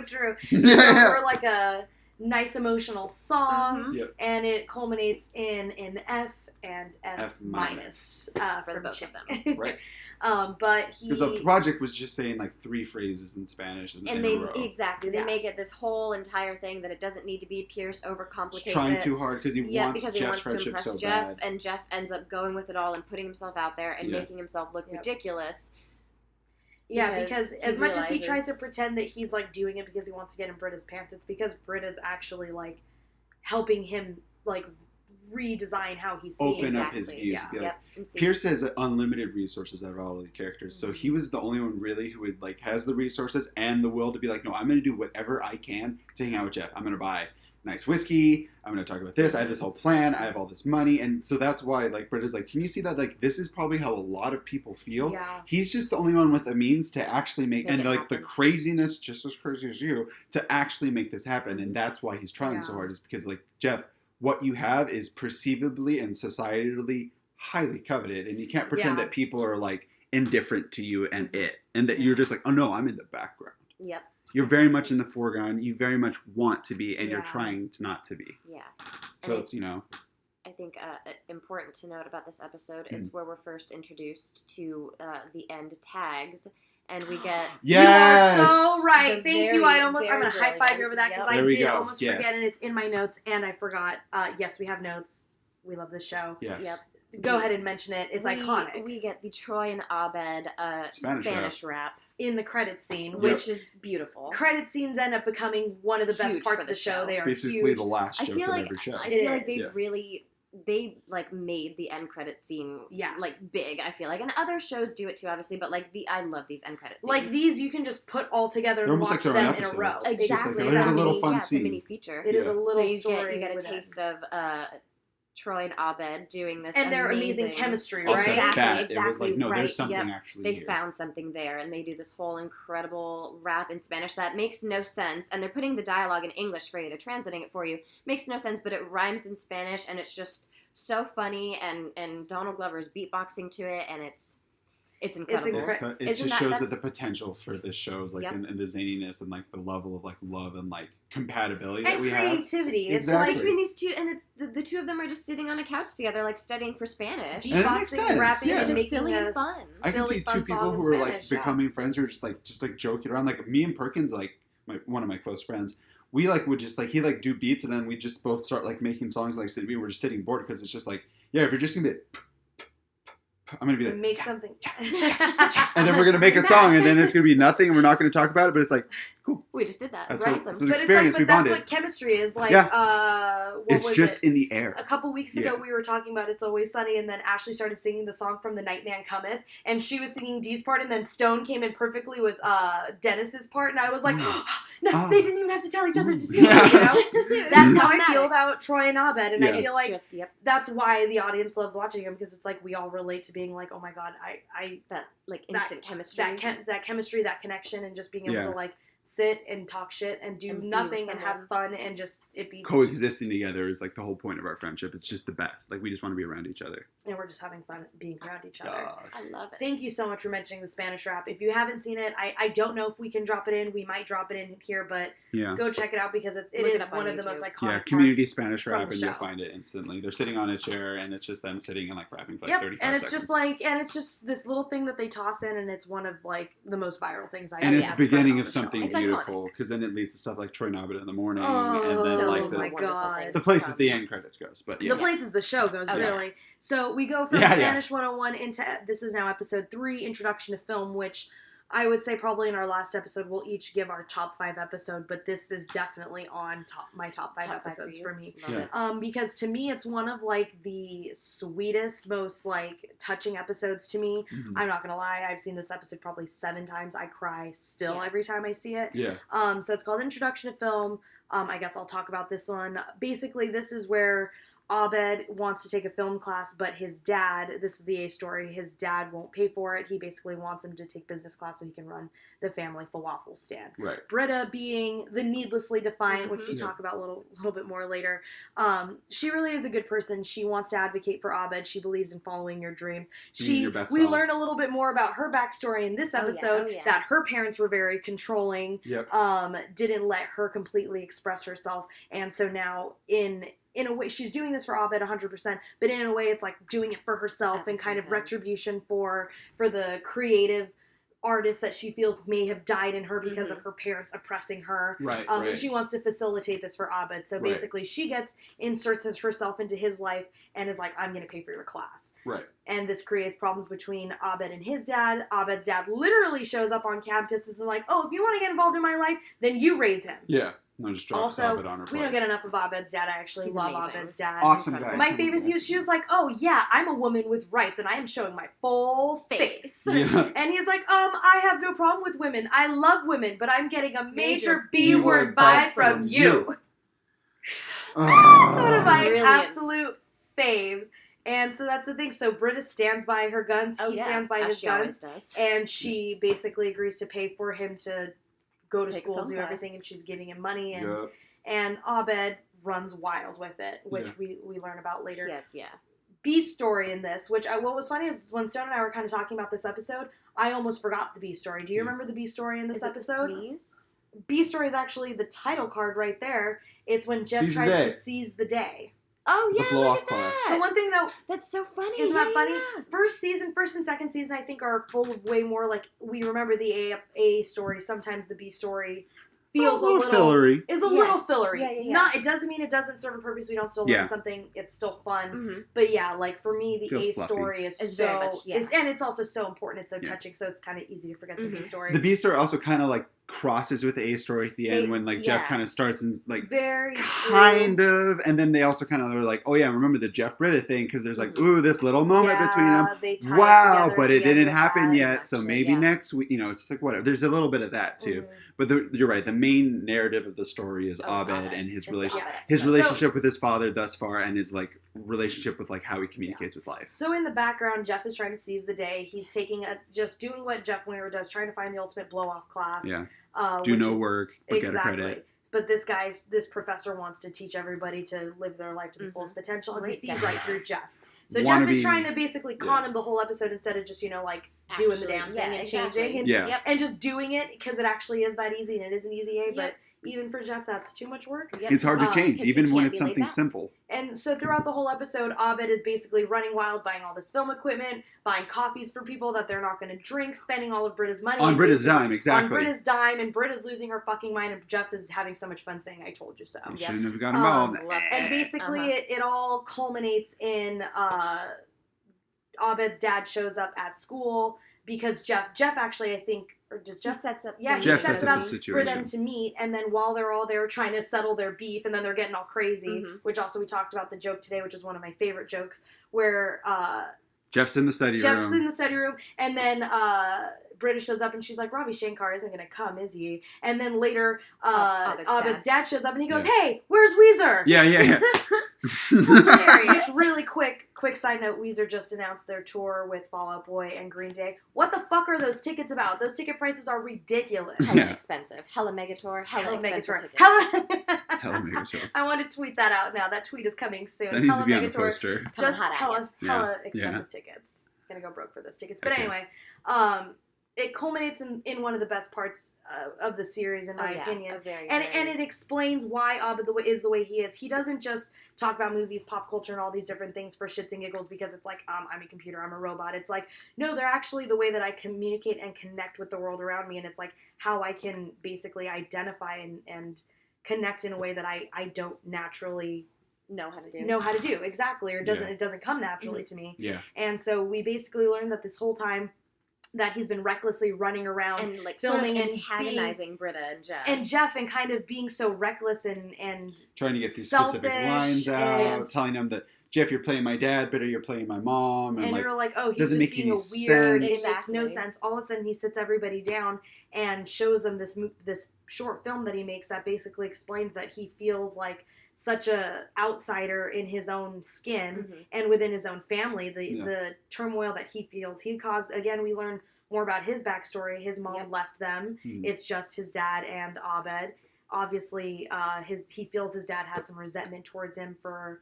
true. Yeah. Over like a nice emotional song, Mhm. Yep. and it culminates in an F and F minus For from both Chick. of them. Right. But he Because the project was just saying like 3 phrases in Spanish in And a they row. exactly Yeah. they make it this whole entire thing that it doesn't need to be. Pierce He's overcomplicates trying it. too hard because he wants because he Jeff's wants to friendship impress so Jeff, bad. and Jeff ends up going with it all and putting himself out there and Yeah. making himself look Yep. ridiculous. Yeah, because he as much as he tries realizes- to pretend that he's like doing it because he wants to get in Britta's pants, it's because Britta's actually like helping him like redesign how he sees. Open up his Exactly, views. yeah. Be like, Yep. And see, Pierce has unlimited resources out of all of the characters, so he was the only one really who is like has the resources and the will to be like, no, I'm going to do whatever I can to hang out with Jeff. I'm going to buy nice whiskey. I'm going to talk about this. I have this whole plan. I have all this money, and so that's why like Britta's like, can you see that? Like this is probably how a lot of people feel. Yeah. He's just the only one with the means to actually make Make and it like the happen. craziness, just as crazy as you, to actually make this happen, and that's why he's trying so Yeah. hard. Is because like Jeff, what you have is perceivably and societally highly coveted, and you can't pretend Yeah. that people are like indifferent to you and that you're just like, oh no, I'm in the background. Yep. You're very much in the foreground. You very much want to be, and you're Yeah. trying to not to be. Yeah. So And it's, you know, I think important to note about this episode, Mm. it's where we're first introduced to the end tags, and we get yes! You are so right. The Thank you. very, I'm very gonna high five brilliant. you over that because Yep. I There we did go. almost Yes. forget, and it's in my notes, and I forgot. Yes, we have notes. We love this show. Yes. Yep. Go ahead and mention it. It's iconic. We get the Troy and Abed Spanish Spanish rap, In the credit scene, Yep. which which is beautiful. credit scenes end up becoming one of the best Huge parts for of the the show. show. They are Basically huge. the last I joke feel of like every show. I It feel like is. they Yeah. really they like made the end credit scene Yeah. like big. I feel like, and other shows do it too, obviously. But like I love these end credit scenes. Like these, you can just put all together They're and almost watch like their own them in a episodes. row. It's just like, Exactly. there's a It's little fun it's a scene. mini feature. It is Yeah. a So little you story. get a with it. taste of Troy and Abed doing this, And their amazing chemistry, right? Off the Exactly, bat, it was exactly, like, no, right, there's something yep. actually They here. found something there, and they do this whole incredible rap in Spanish that makes no sense, and they're putting the dialogue in English for you. They're translating it for you. Makes no sense, but it rhymes in Spanish, and it's just so funny. And Donald Glover's beatboxing to it, and it's incredible. incredible. It Isn't just that- shows that that's- the potential for this show is like Yep. in the zaniness and like the level of like love and like compatibility that And we have. creativity. It's Exactly. like Between these two, and it's the two of them are just sitting on a couch together, like studying for Spanish. And it makes beatboxing, sense, rapping, yeah. It's and just making silly a and fun. I can silly, see fun two people song in who are Spanish, like yeah. becoming friends who are just like joking around. Like me and Perkins, like one of my close friends, we like would just like he like do beats and then we just both start like making songs like we were just sitting bored because it's just like, yeah, if you're just gonna be I'm gonna be like, make something. and then we're gonna make a song and then it's gonna be nothing and we're not gonna talk about it, but it's like cool. We just did that. That's Right. what- Awesome. so the But it's experience, like, we but that's bonded. what chemistry is like. Yeah. What It's was just it? in the air. A couple weeks ago, Yeah. we were talking about It's Always Sunny, and then Ashley started singing the song from The Night Man Cometh, and she was singing Dee's part, and then Stone came in perfectly with Dennis's part, and I was like, no, Ah. they didn't even have to tell each other to do Yeah. it, you know? That's how I feel Automatic. about Troy and Abed, and Yeah. I feel It's like just that's why the audience loves watching him, because it's like we all relate to being like, oh my god, that like instant chemistry. that chemistry, that connection, and just being able Yeah. to like sit and talk shit and do And be with nothing and have someone. fun and just it be Coexisting together is like the whole point of our friendship. It's just the best. Like we just want to be around each other. and we're just having fun being around each other. I love it. Thank you so much for mentioning the Spanish rap. If you haven't seen it, I don't know if we can drop it in. We might drop it in here, but Yeah. go check it out because it Look it is up on one of the YouTube. most iconic Yeah, community parts Spanish from rap, the and you'll show. find it instantly. They're sitting on a chair, and it's just them sitting and like rapping for like Yep, 35 and it's seconds. just like, and it's just this little thing that they toss in, and it's one of like the most viral things I've and seen. it's yeah, beginning on of the show. something It's beautiful because then it leads to stuff like Troy Nobbit in the morning, Oh, and then so like my the wonderful God. things the to places come. the end credits goes. But yeah, The places the show goes, Oh, yeah. really. So we go from Yeah, yeah. Spanish 101 into, this is now episode 3, Introduction to Film, which I would say probably in our last episode we'll each give our top 5 episode, but this is definitely on my top 5 Top five episodes you. for me. Love Yeah. it. Because to me it's one of like the sweetest, most like touching episodes to me. Mhm. I'm not gonna lie, I've seen this episode probably 7 times. I cry still Yeah. every time I see it. yeah, So it's called Introduction to Film. I guess I'll talk about this one. Basically, this is where Abed wants to take a film class, but his dad, this is the A story, his dad won't pay for it. He basically wants him to take business class so he can run the family falafel stand. Right. Britta being the needlessly defiant, which we talk about a little bit more later. She really is a good person. She wants to advocate for Abed. She believes in following your dreams. We learn a little bit more about her backstory in this episode, that her parents were very controlling, didn't let her completely express herself, and so now in a way, she's doing this for Abed 100%, but in a way, it's like doing it for herself and kind of retribution for the creative artist that she feels may have died in her because of her parents oppressing her. Right, And she wants to facilitate this for Abed. So basically, she inserts herself into his life and is like, I'm going to pay for your class. Right. And this creates problems between Abed and his dad. Abed's dad literally shows up on campus and is like, oh, if you want to get involved in my life, then you raise him. Yeah. No, just drops also, Abed on her we don't get enough of Abed's dad. I actually love Abed's dad. Awesome guy. My favorite is she was like, oh yeah, I'm a woman with rights and I am showing my full face. Yeah. And he's like, I have no problem with women. I love women, but I'm getting a major B-word vibe from you. That's one of my absolute faves. And so that's the thing. So Britta stands by her guns. He stands by his guns. And she basically agrees to pay for him to go to school, do everything, and she's giving him money, and Abed runs wild with it, which we learn about later. Yes, yeah. B story in this, which what was funny is when Stone and I were kind of talking about this episode, I almost forgot the B story. Do you remember the B story in this episode? B story is actually the title card right there. It's when Jeff tries to seize the day. Oh, yeah, look at that. So one thing that's so funny. Isn't that funny? Yeah. First and second season, I think, are full of way more, like, we remember the A story. Sometimes the B story feels a little fillery. Is a little fillery. Yeah. Not, it doesn't mean it doesn't serve a purpose. We don't still learn something. It's still fun. Mm-hmm. But yeah, like, for me, the feels A fluffy. Story is so, and it's also so important. It's so touching, so it's kind of easy to forget the B story. The B story also kind of, like, crosses with the A story at the end when like Jeff kind of starts and like very kind of, and then they also kind of are like, oh yeah, remember the Jeff Britta thing because there's like ooh this little moment between them. Wow, but it didn't happen yet, so maybe next week. You know, it's like whatever. There's a little bit of that too, but you're right. The main narrative of the story is Abed and his relationship with his father thus far, and his like relationship with like how he communicates with life. So in the background, Jeff is trying to seize the day. He's just doing what Jeff Winger does, trying to find the ultimate blow-off class. Yeah. Do no work, but get a credit. But this professor wants to teach everybody to live their life to the fullest potential, and he sees right through Jeff. So Jeff is trying to basically con him the whole episode instead of just, doing the damn thing and changing and just doing it because it actually is that easy, and it is an easy A, but even for Jeff, that's too much work. It's hard to change, even when it's something simple. And so throughout the whole episode, Abed is basically running wild, buying all this film equipment, buying coffees for people that they're not going to drink, spending all of Britta's money. On Britta's dime, exactly. On Britta's dime, and Britta's losing her fucking mind, and Jeff is having so much fun saying, I told you so. You shouldn't have gotten involved. And basically, it all culminates in Abed's dad shows up at school because Jeff actually, I think, or does Jeff sets up? Yeah, he sets it up for them to meet, and then while they're all there trying to settle their beef, and then they're getting all crazy, which also we talked about the joke today, which is one of my favorite jokes, where Jeff's in the study room, and then Britta shows up, and she's like, Ravi Shankar isn't going to come, is he? And then later, Abed's dad shows up, and he goes, hey, where's Weezer? Yeah. Hilarious. Really quick side note, Weezer just announced their tour with Fall Out Boy and Green Day. What the fuck are those tickets about? Those ticket prices are ridiculous. Hella expensive. Hella Megatour. Hella expensive tickets. Hella Megatour. I want to tweet that out now. That tweet is coming soon. That needs to be on the poster. Just hella expensive tickets. Gonna go broke for those tickets. But anyway, it culminates in one of the best parts of the series, in my opinion. And it explains why Abed is the way he is. He doesn't just talk about movies, pop culture, and all these different things for shits and giggles because it's like, I'm a computer, I'm a robot. It's like, no, they're actually the way that I communicate and connect with the world around me, and it's like how I can basically identify and connect in a way that I don't naturally know how to do. Exactly, or it doesn't come naturally to me. Yeah. And so we basically learned that this whole time that he's been recklessly running around and like filming sort of antagonizing Britta and Jeff and kind of being so reckless and trying to get these specific lines out, telling them that Jeff, you're playing my dad, Britta, you're playing my mom, and you're like, oh, he's just being a weird. It makes no sense. All of a sudden, he sits everybody down and shows them this short film that he makes that basically explains that he feels like such a outsider in his own skin Mhm. and within his own family. Yeah. The turmoil that he feels, he caused. Again, we learn more about his backstory. His mom Yep. left them. It's just his dad and Abed. Obviously, he feels his dad has some resentment towards him for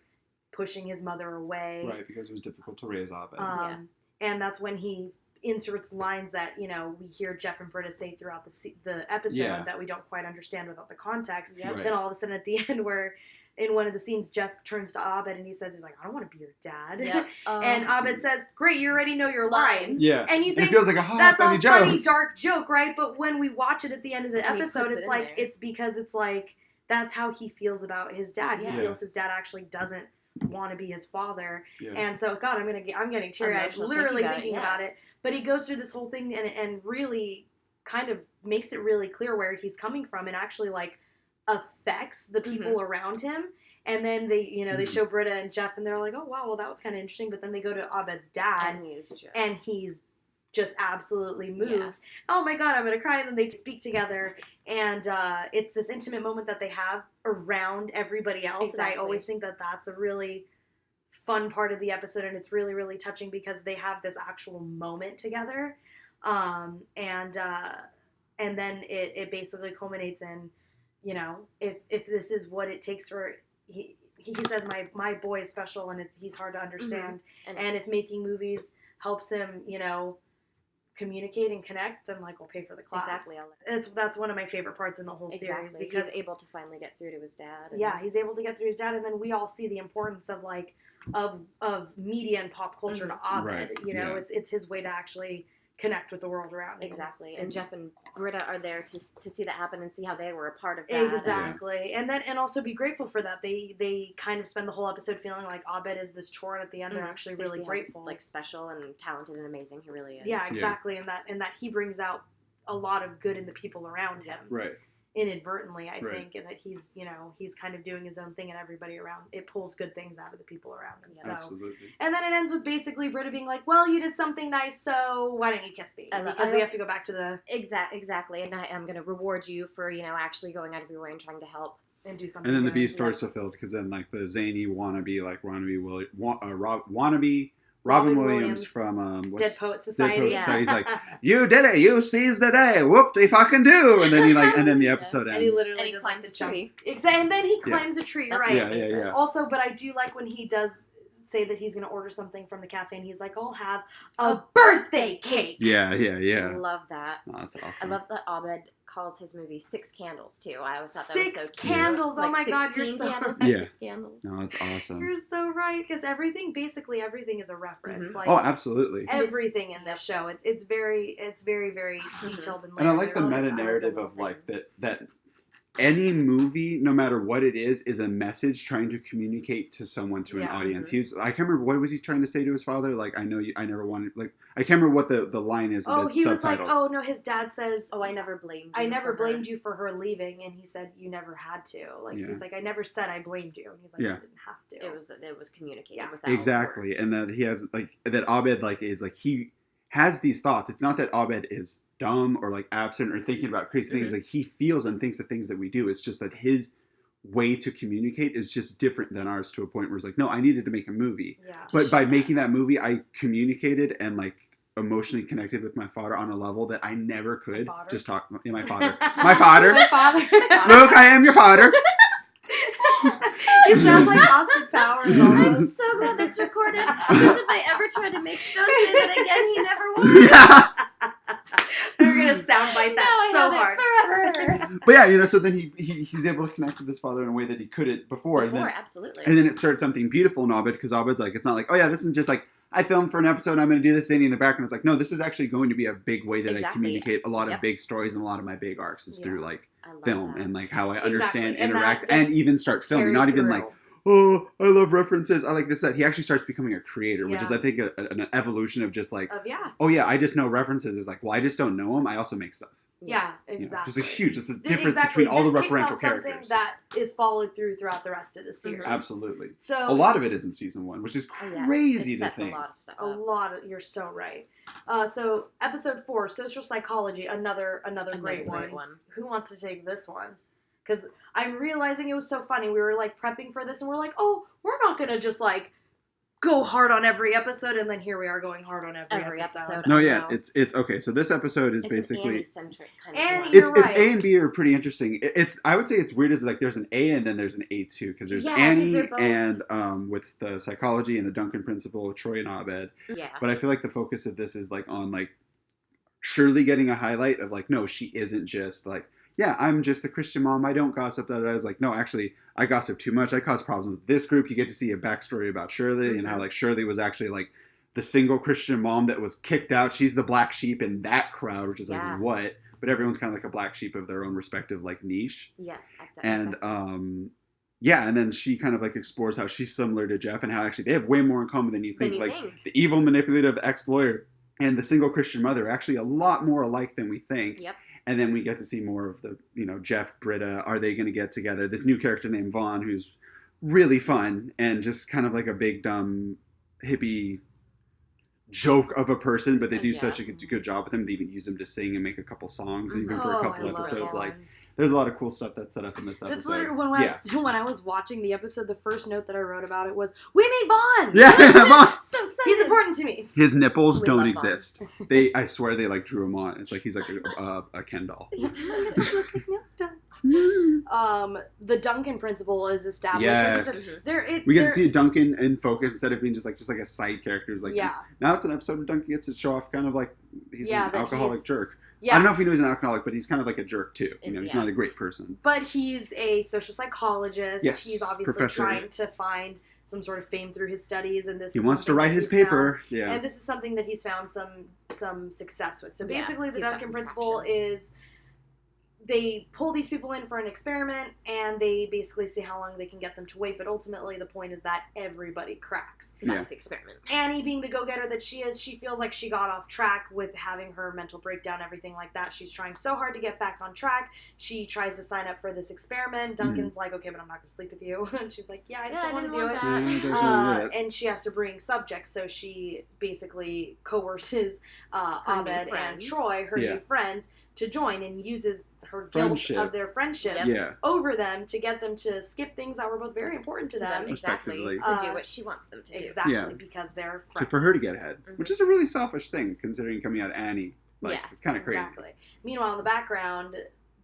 pushing his mother away. Right, because it was difficult to raise Abed. And that's when he inserts lines that, we hear Jeff and Britta say throughout the episode that we don't quite understand without the context. Yep. Right. Then all of a sudden at the end, where in one of the scenes, Jeff turns to Abed and he's like, I don't want to be your dad. Yep. And Abed says, great, you already know your lines. Yeah. And you It think feels like a that's funny a joke. funny, dark joke, right? But when we watch it at the end of the And he episode, puts it it's in like, there. it's because it's like, that's how he feels about his dad. Yeah. He feels his dad actually doesn't want to be his father. Yeah. And so, God, I'm getting teary-eyed Emotional literally thinking thinking about about it. But he goes through this whole thing and really kind of makes it really clear where he's coming from and actually, like, affects the people around him. And then they show Britta and Jeff and they're like, oh, wow, well, that was kind of interesting. But then they go to Abed's dad and he's just absolutely moved. Yeah. Oh my God, I'm going to cry. And then they speak together. And it's this intimate moment that they have around everybody else. Exactly. And I always think that that's a really fun part of the episode. And it's really, really touching because they have this actual moment together. And then it basically culminates in, if this is what it takes for... He says, my boy is special and he's hard to understand. And if making movies helps him, communicate and connect, then, like, we'll pay for the class. Exactly. That's one of my favorite parts in the whole series because he's able to finally get through to his dad. He's able to get through his dad, and then we all see the importance of, like, of media and pop culture to Abed. Right. It's his way to actually connect with the world around him. Exactly. And Jeff and Britta are there to see that happen and see how they were a part of that. Exactly. And also be grateful for that. They kind of spend the whole episode feeling like Abed is this chore, and at the end they're actually They really see how, grateful. like, special and talented and amazing he really is. Yeah, exactly. And that he brings out a lot of good in the people around him. Right. Inadvertently, I Right. think, and that he's kind of doing his own thing, and everybody around it pulls good things out of the people around him. Yeah. So, Absolutely. and then it ends with basically Britta being like, "Well, you did something nice, so why don't you kiss me?" Because we have to go back to the Exactly. And I am going to reward you for actually going out of your way and trying to help. and do something. And then the good. B story's fulfilled because then, like, the zany wannabe Robin Williams from Dead Poet Society. Dead Poet Society. He's like, "You did it! You seized the day! Whoop de fucking do!" And then and then the episode and ends. he literally And he does climbs like a the jump. tree. And then he climbs a tree, That's right? Yeah. Also, but I do like when he does say that he's going to order something from the cafe, and he's like, "I'll have a birthday cake." Yeah. Love that. Oh, that's I awesome. love that Abed calls his movie Six Candles, too. I always thought that Six was so cute. candles. Oh Like my God, you're 16 so candles right. by Yeah. 6 candles. No, that's awesome. You're so right, because basically everything is a reference. Mhm. Like Oh, absolutely. everything in this show, it's very, very detailed and. And I layered. like the They're all meta different. narrative little of, like, things. that any movie, no matter what it is a message trying to communicate to someone, to an Yeah. audience. I can't remember, what was he trying to say to his father? Like, I know you, I never wanted, like, I can't remember what the line is. Oh, that's he was like, subtitled. "Oh no," his dad says, Oh, I never blamed you. I never for her. blamed you for her leaving," and he said, "You never had to." Like Yeah. he's like, "I never said I blamed you," and he's like, Yeah. "I didn't have to." It was communicated Yeah. without Exactly. words. And that he has, like, that Abed, like, is, like, he has these thoughts. It's not that Abed is dumb or, like, absent or thinking about crazy things. Like, he feels and thinks the things that we do. It's just that his way to communicate is just different than ours, to a point where it's like, no, I needed to make a movie. Yeah. But by making that movie, I communicated and, like, emotionally connected with my father on a level that I never could. father? Just talk. Yeah, my father. My father. My father. Luke, I am your father. You sound like Austin Powers. I'm almost. so glad that's recorded. Because if I ever tried to make Stone say that again, he never would. Yeah. We're gonna soundbite that so hard. Forever. But yeah, so then he's able to connect with his father in a way that he couldn't before. Absolutely. And then it started something beautiful in Abed, because Abed's like, it's not like, oh yeah, this is just like, I filmed for an episode, I'm going to do this thing in the background. It's like, no, this is actually going to be a big way that I Exactly. communicate a lot of Yep. big stories, and a lot of my big arcs is Yeah. through, like, I love film that. and, like, how I Exactly. understand, And interact, that's and even start filming. carried Not even through. like, oh, I love references, I like this, that. He actually starts becoming a creator, which Yeah. is, I think, an evolution of just like, Yeah. oh yeah, I just know references. Is like, well, I just don't know them. I also make stuff. Yeah, You know, exactly. it's a difference Exactly. between all the This kicks referential off something characters. that is followed throughout the rest of the series. Absolutely. So A lot of it is in season 1, which is Oh, yeah. crazy It to sets think. a lot of stuff a up. lot of, you're so right. So episode 4, social psychology, another great one. Who wants to take this one? Because I'm realizing it was so funny. We were, like, prepping for this, and we're like, oh, we're not going to just, like, go hard on every episode, and then here we are going hard on every episode. No, I yeah, know. it's okay. So this episode is It's basically an Annie-centric kind of Annie, one. you're right. It's A and B are pretty interesting. I would say it's weird is like there's an A and then there's an A too because there's Yeah, 'cause Annie they're both- and with the psychology and the Duncan principle, Troy and Abed. Yeah. But I feel like the focus of this is like on like Shirley getting a highlight of like no, she isn't just like yeah, I'm just a Christian mom. I don't gossip. That I was like, no, actually, I gossip too much. I cause problems with this group. You get to see a backstory about Shirley and how like Shirley was actually like the single Christian mom that was kicked out. She's the black sheep in that crowd, which is like what? But everyone's kind of like a black sheep of their own respective like niche. Yes, exactly. And yeah, and then she kind of like explores how she's similar to Jeff and how actually they have way more in common than you think. The evil, manipulative ex-lawyer and the single Christian mother are actually a lot more alike than we think. Yep. And then we get to see more of the, Jeff, Britta, are they going to get together? This new character named Vaughn, who's really fun and just kind of like a big, dumb, hippie joke of a person, but they do such a good job with him. They even use him to sing and make a couple songs, even for a couple episodes. Like, there's a lot of cool stuff that's set up in this episode. That's literally when I was watching the episode, the first note that I wrote about it was, "We made Vaughn." Yeah, Vaughn. So excited. He's important to me. His nipples We don't love exist. I swear they like drew him on. It's like he's like a Ken doll. The Duncan principle is established. Yes. We get to see Duncan in focus instead of being just like a side character. It's like yeah. Now it's an episode where Duncan gets to show off kind of like he's an alcoholic jerk. Yeah. I don't know if he knows he's an alcoholic, but he's kind of like a jerk too. He's not a great person. But he's a social psychologist. Yes, he's obviously professor. trying to find some sort of fame through his studies, and he wants to write his paper. Yeah, and this is something that he's found some success with. So basically, the Duncan principle traction. is they pull these people in for an experiment, and they basically see how long they can get them to wait. But ultimately, the point is that everybody cracks. That's the experiment. Annie, being the go-getter that she is, she feels like she got off track with having her mental breakdown, everything like that. She's trying so hard to get back on track. She tries to sign up for this experiment. Duncan's like, okay, but I'm not going to sleep with you. And she's like, yeah, I still want to do it. And she has to bring subjects, so she basically coerces Abed and Troy, her new friends, to join and uses her guilt of their friendship over them to get them to skip things that were both very important to them. Exactly. To do what she wants them to do. Exactly, because they're friends. So for her to get ahead, which is a really selfish thing considering coming out of Annie. Like, it's kind of crazy. Exactly. Meanwhile, in the background,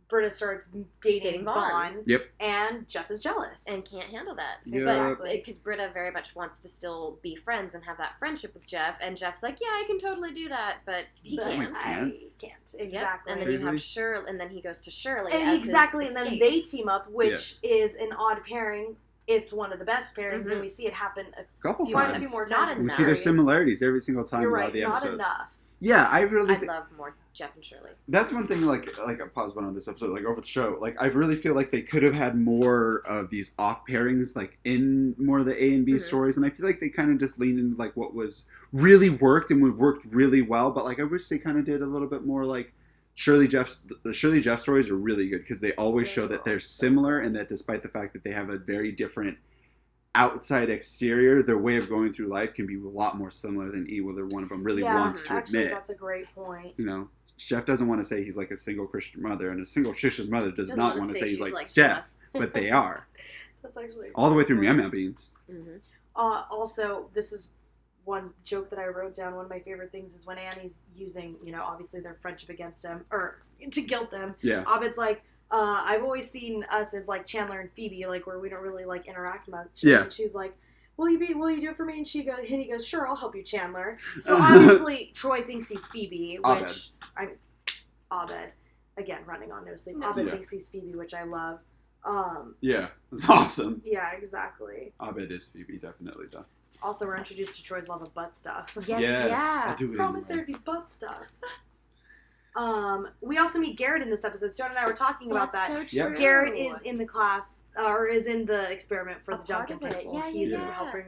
Britta starts dating Vaughn. Yep. And Jeff is jealous. And can't handle that. Yep. But because Britta very much wants to still be friends and have that friendship with Jeff. And Jeff's like, yeah, I can totally do that. But he can't. I can't. Exactly. Yep. And then you have Shirley. And then he goes to Shirley. And as exactly. his and then escape. they team up, which is an odd pairing. It's one of the best pairings. And we see it happen quite a few more times. We see their similarities every single time. You're right. The Not episodes. enough. Yeah, I love more Jeff and Shirley. That's one thing, like a pause button on this episode, like over the show. Like, I really feel like they could have had more of these off pairings, like in more of the A and B stories, and I feel like they kind of just leaned into like what was really worked and would worked really well. But like, I wish they kind of did a little bit more. Like the Shirley Jeff stories are really good because they always show that they're similar and that despite the fact that they have a very different outside exterior, their way of going through life can be a lot more similar than either one of them really wants to admit. That's a great point. Jeff doesn't want to say he's like a single Christian mother, and a single Christian mother does not want to say he's like Jeff, but they are. That's actually all the way through Meow Meow Beans. Also, this is one joke that I wrote down. One of my favorite things is when Annie's using, obviously their friendship against him, or to guilt them. Yeah. Abed's like, I've always seen us as like Chandler and Phoebe, like where we don't really like interact much. Yeah. And she's like, will you do it for me? And he goes, sure, I'll help you, Chandler. So obviously Troy thinks he's Phoebe, which Abed, again, running on no sleep. Abed thinks he's Phoebe, which I love. Yeah, it's awesome. Yeah, exactly. Abed is Phoebe, definitely though. Also, we're introduced to Troy's love of butt stuff. Yes. Yeah. I promise there'd be butt stuff. We also meet Garrett in this episode. Stone and I were talking about that. So true. Garrett is in the class, or is in the experiment for the Duncan principle. Yeah, he's helping.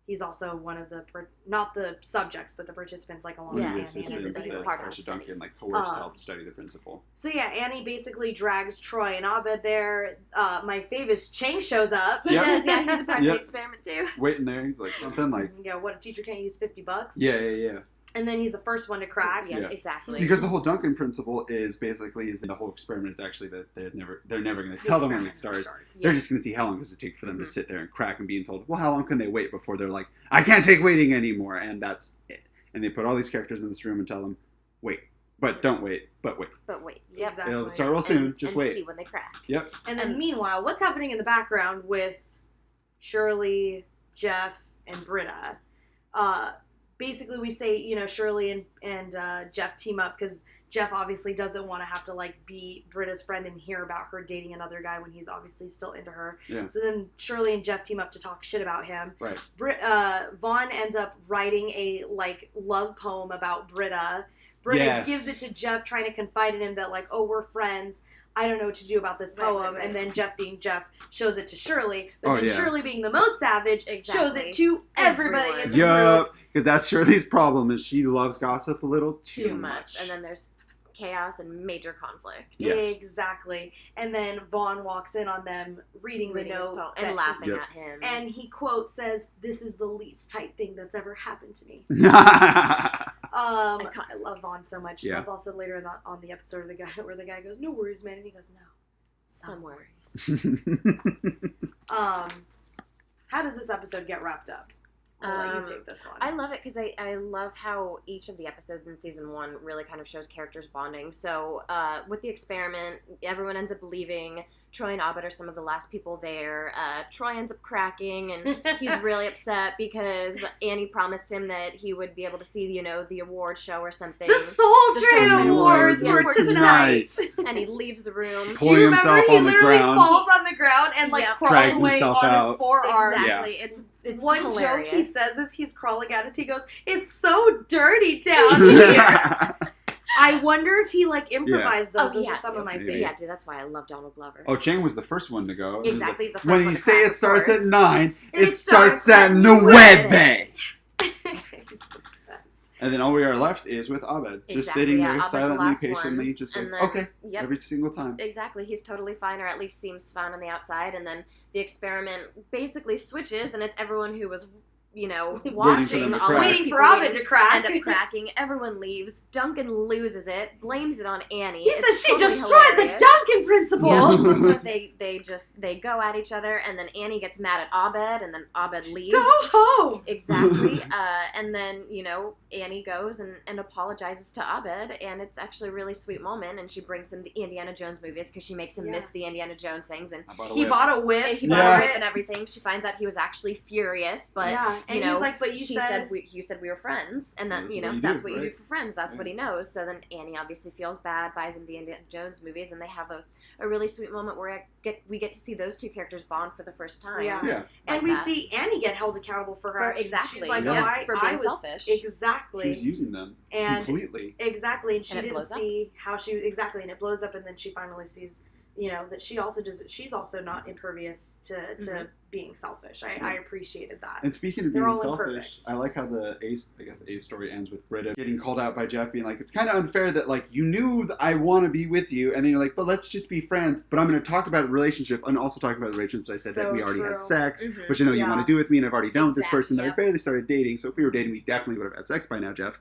He's also one of the, not the subjects, but the participants, like along with Annie. He's a part of the Duncan, like coerced to help study the principle. So yeah, Annie basically drags Troy and Abed there. My favorite, Chang shows up. He does, yeah. He's a part of the experiment too. Waiting there, he's like something like, what, a teacher can't use $50? Yeah. And then he's the first one to crack. Yeah, exactly. Because the whole Duncan principle is basically the whole experiment is actually that they're never going to tell them when it starts. They're just going to see how long does it take for them to sit there and crack and being told, well, how long can they wait before they're like, I can't take waiting anymore, and that's it. And they put all these characters in this room and tell them, wait, but don't wait, but wait. But wait, yep. Exactly. It'll start real soon. Just wait. See when they crack. Yep. And then meanwhile, what's happening in the background with Shirley, Jeff, and Britta? Basically, we say, Shirley and Jeff team up because Jeff obviously doesn't want to have to, be Britta's friend and hear about her dating another guy when he's obviously still into her. Yeah. So then Shirley and Jeff team up to talk shit about him. Right. Vaughn ends up writing a, love poem about Britta. Britta gives it to Jeff, trying to confide in him that, oh, we're friends. I don't know what to do about this poem. Right. And then Jeff, being Jeff, shows it to Shirley. But then Shirley, being the most savage, shows it to everybody in the group. Because that's Shirley's problem, is she loves gossip a little too much. And then there's chaos and major conflict. Yes. Exactly. And then Vaughn walks in on them reading the note. And laughing at him. And he, quote, says, "This is the least tight thing that's ever happened to me." I love Vaughn so much. Yeah. That's also later on the episode of the guy where the guy goes, "No worries, man," and he goes, "No, some worries." How does this episode get wrapped up? I'll let you take this one. I love it because I love how each of the episodes in season 1 really kind of shows characters bonding. So with the experiment, everyone ends up leaving. Troy and Abed are some of the last people there. Troy ends up cracking, and he's really upset because Annie promised him that he would be able to see, the award show or something. The Soul Train Awards were tonight. And he leaves the room. Do you remember he literally falls on the ground and crawls away on his forearm? Exactly. Yeah. It's one hilarious. joke he says as he's crawling at us, he goes, "It's so dirty down here." I wonder if he improvised those. Those are some of my favorites. Yeah, dude, that's why I love Donald Glover. Oh, Chang was the first one to go. Exactly, he's the first when one you to say crack, it starts of at 9, it starts at at 9. And then all we are left is with Abed, just sitting there Abed's silently, patiently, just and like, okay, every single time. Exactly, he's totally fine, or at least seems fine on the outside, and then the experiment basically switches, and it's everyone who was watching, waiting for Abed to crack. End up cracking. Everyone leaves. Duncan loses it, blames it on Annie. He says she destroyed the Duncan principle. Yeah. they go at each other, and then Annie gets mad at Abed, and then Abed leaves. Go home. Exactly. And then Annie goes and apologizes to Abed, and it's actually a really sweet moment. And she brings him the Indiana Jones movies because she makes him miss the Indiana Jones things, and he bought a whip. He bought a whip and everything. She finds out he was actually furious, but. Yeah. And he's like, but you said we were friends, and then that's what you do for friends. That's what he knows. So then Annie obviously feels bad, buys him the Indiana Jones movies, and they have a really sweet moment where we get to see those two characters bond for the first time. Yeah. And we see Annie get held accountable for her actions. Exactly. She's like, for being selfish. Exactly. She was using them completely. Exactly, and she didn't see how she and it blows up, and then she finally sees. That she also she's also not impervious to being selfish. I appreciated that. And speaking of being selfish, I like how the A story ends with Britta getting called out by Jeff being like, it's kind of unfair that you knew that I want to be with you, and then you're like, but let's just be friends, but I'm going to talk about the relationship and also talk about the relationship. I said that we already had sex, which I know you want to do with me, and I've already done with this person that I barely started dating, so if we were dating, we definitely would have had sex by now, Jeff.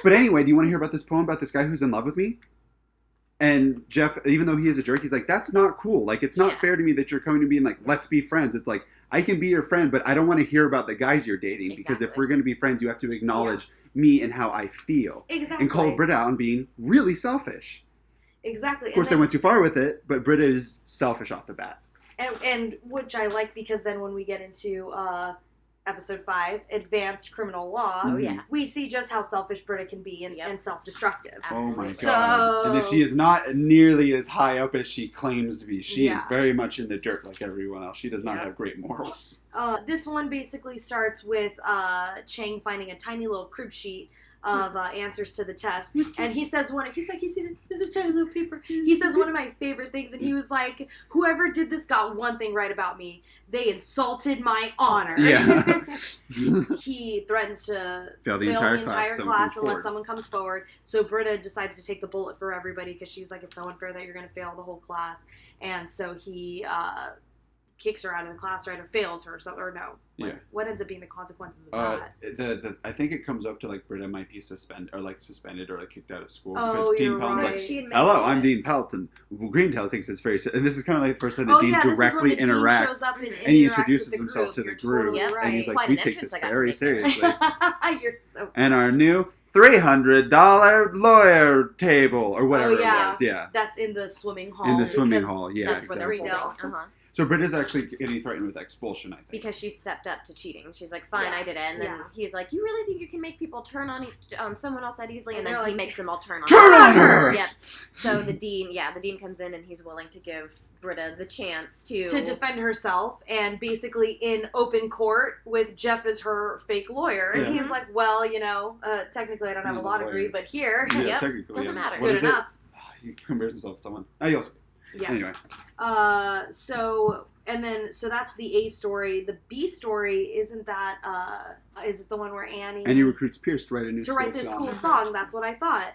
But anyway, do you want to hear about this poem about this guy who's in love with me? And Jeff, even though he is a jerk, he's like, that's not cool. It's not fair to me that you're coming to me and let's be friends. It's like, I can be your friend, but I don't want to hear about the guys you're dating because if we're going to be friends, you have to acknowledge me and how I feel. Exactly. And call Britta out on being really selfish. Exactly. Of course, they went too far with it, but Britta is selfish off the bat. And which I like because then when we get into episode 5, Advanced Criminal Law, we see just how selfish Britta can be and self-destructive. Absolutely. Oh my god. And that she is not nearly as high up as she claims to be. She is very much in the dirt like everyone else. She does not have great morals. This one basically starts with Chang finding a tiny little crib sheet of answers to the test, and he says he's like, you see this is tiny little paper. He says one of my favorite things, and he was like, whoever did this got one thing right about me: they insulted my honor. Yeah. He threatens to fail the entire class unless someone comes forward. So Britta decides to take the bullet for everybody because she's like, it's so unfair that you're going to fail the whole class, and so he kicks her out of the class, right, or fails her, or something, or no. Like, Yeah. what ends up being the consequences of that? I think it comes up to like Britta might be suspended or like kicked out of school Oh, because Dean you're Pelton's right. like, She admits "Hello, to I'm it. Dean Pelton." Well, Greentail takes this very and this is kind of like the first time that Dean this is when directly the Dean interacts shows up and he interacts introduces with himself to the You're group, totally Yep. right. and he's like, Quite "We an take this entrance I got to very make there. seriously." You're so And our new $300 lawyer table or whatever Oh, yeah. it was, yeah. That's in the swimming hall. In the swimming because hall, yeah, That's where they're exactly. holding. Greendale. So Britta's actually getting threatened with expulsion, I think. Because she stepped up to cheating. She's like, fine, Yeah. I did it. And then Yeah. he's like, you really think you can make people turn on someone else that easily? And And then they're he like, makes them all turn on Turn on her! Yep. So the dean comes in and he's willing to give Britta the chance to defend herself, and basically in open court with Jeff as her fake lawyer. And Yeah. he's like, well, technically I don't have a law degree, but here, Yeah, Yep. technically. Doesn't yeah. matter. What good is it? enough. He compares himself to someone. He also. Yeah. Anyway. So that's the A story. The B story isn't that is it the one where Annie And he recruits Pierce to write a new to write this song. school song? That's what I thought.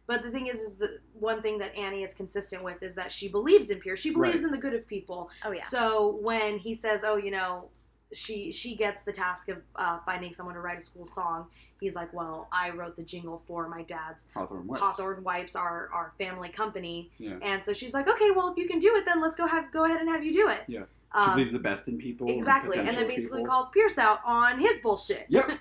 But the thing is the one thing that Annie is consistent with is that she believes in Pierce. She believes Right. in the good of people. Oh, yeah. So when he says, "Oh, she gets the task of finding someone to write a school song," he's like, "Well, I wrote the jingle for my dad's Hawthorne Wipes. Hawthorne Wipes, our family company." Yeah. And so she's like, "Okay, well, if you can do it, then let's go ahead and have you do it." Yeah. She believes the best in people. Exactly, and then potential basically people. calls Pierce out on his bullshit. Yep.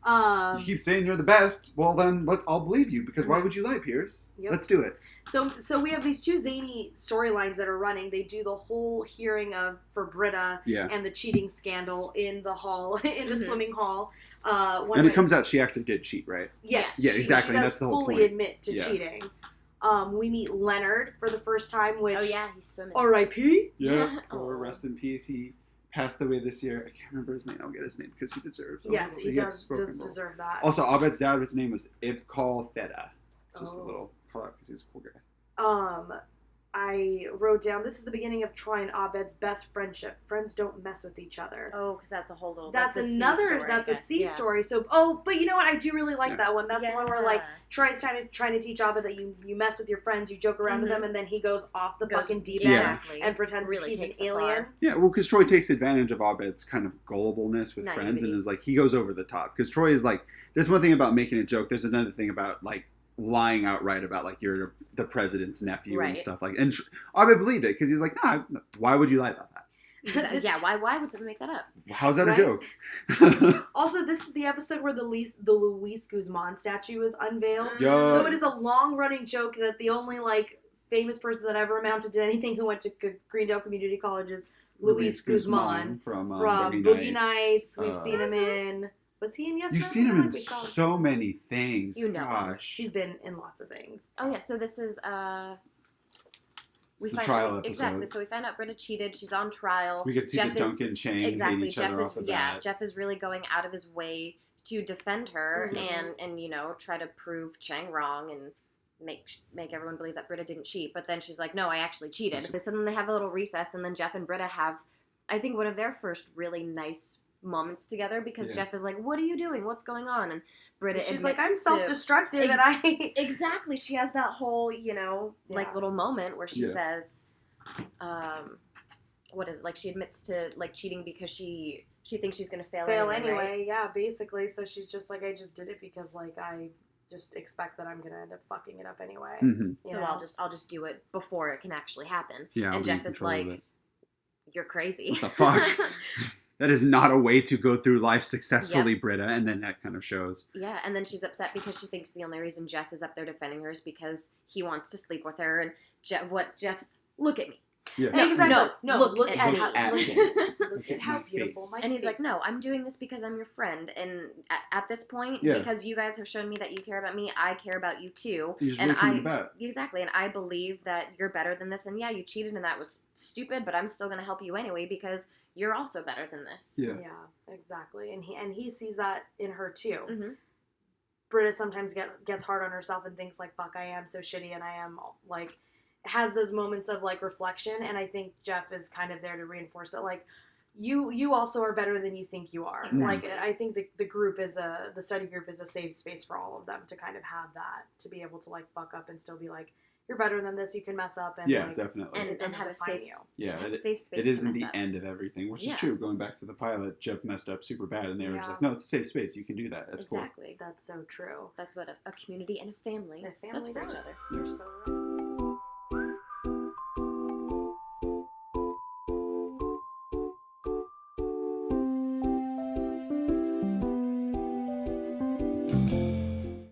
You keep saying you're the best. Well, then I'll believe you because why would you lie, Pierce? Yep. Let's do it. So we have these two zany storylines that are running. They do the whole hearing for Britta Yeah. and the cheating scandal in the hall, in the Mhm. swimming hall. And it comes out she actually did cheat, right? Yes. Yeah, she- exactly, She and does that's the whole fully point. admit to Yeah. cheating. We meet Leonard for the first time, which Oh, yeah, he's swimming. R.I.P. Yeah. Oh. Or rest in peace. He passed away this year. I can't remember his name. I'll get his name because he deserves it. Yes, he gets does spoken for. deserve that. Also, Abed's dad, his name was Ibkal Theta. Just a Oh. little call out because he's a cool guy. I wrote down, this is the beginning of Troy and Abed's best friendship. Friends don't mess with each other. Oh, because that's a whole little... That's a C another. story, That's I a guess, C yeah. story. So, but you know what? I do really like Yeah. that one. That's the one where like Yeah. Troy's trying to teach Abed that you mess with your friends, you joke around with Mhm. them, and then he goes off the Goes- fucking deep Yeah. end Exactly. and pretends Really he's an takes it alien. far. Yeah, well, because Troy takes advantage of Abed's kind of gullibleness with friends and Naivety. is like, he goes over the top. Because Troy is like, there's one thing about making a joke, there's another thing about like lying outright about like you're the president's nephew and Right. stuff like. And Abed believed it because he's like, nah, why would you lie about that? Exactly. Yeah, why would someone make that up? How's that Right? a joke? Also, this is the episode where the Luis Guzman statue is unveiled. Yo. So it is a long-running joke that the only like famous person that ever amounted to anything who went to Greendale Community College is Luis Guzman from Boogie Nights. We've seen him in. Was he in Yes You've Man? seen him I in think we saw him. so many things. You know him. Gosh. He's been in lots of things. Oh, yeah, so this is... It's the trial episode. Exactly. So we find out Britta cheated. She's on trial. We could see Jeff the Duncan Chang exactly. hate each Jeff other is off of that. Jeff is really going out of his way to defend her Mhm. and try to prove Chang wrong and make everyone believe that Britta didn't cheat. But then she's like, no, I actually cheated. So then they have a little recess, and then Jeff and Britta have, I think, one of their first really nice moments together because Yeah. Jeff is like, what are you doing? What's going on? And Britta She's like, I'm admits to- self-destructive, and I. Exactly. She has that whole, like Yeah. little moment where she Yeah. says, what is it? Like she admits to like cheating because she thinks she's gonna fail anyway, right? yeah, basically. So she's just like, I just did it because like I just expect that I'm gonna end up fucking it up anyway. Mhm. you So know? I'll just do it before it can actually happen. Yeah, I'll and be in Jeff is control of like, it. you're crazy. What the fuck? That is not a way to go through life successfully, Britta, and then that kind of shows. Yeah, and then she's upset because she thinks the only reason Jeff is up there defending her is because he wants to sleep with her. And Jeff's, look at me. Yeah. No, exactly. No, look look at at how, me. At look, me. look at how my beautiful face. my And he's like, face no, is." I'm doing this because I'm your friend. And at this point, Yeah. because you guys have shown me that you care about me, I care about you too. You just and really coming about. Exactly, and I believe that you're better than this. And yeah, you cheated and that was stupid, but I'm still going to help you anyway because you're also better than this. Yeah. Yeah, exactly. And he sees that in her too. Mhm. Britta sometimes gets hard on herself and thinks like, fuck, I am so shitty, and I am like, has those moments of like reflection, and I think Jeff is kind of there to reinforce it. Like, you also are better than you think you are. Exactly. Like, I think the study group is a safe space for all of them to kind of have that, to be able to like fuck up and still be like, you're better than this. You can mess up. And Yeah, like, definitely. it And doesn't have a define safe, you. Yeah, have a safe space it to isn't mess the up. end of everything, which Yeah. is true. Going back to the pilot, Jeff messed up super bad, and they were just Yeah. like, no, it's a safe space. You can do that. That's Exactly. That's so true. That's what a community and a family, The does family for does. each other. You're so right.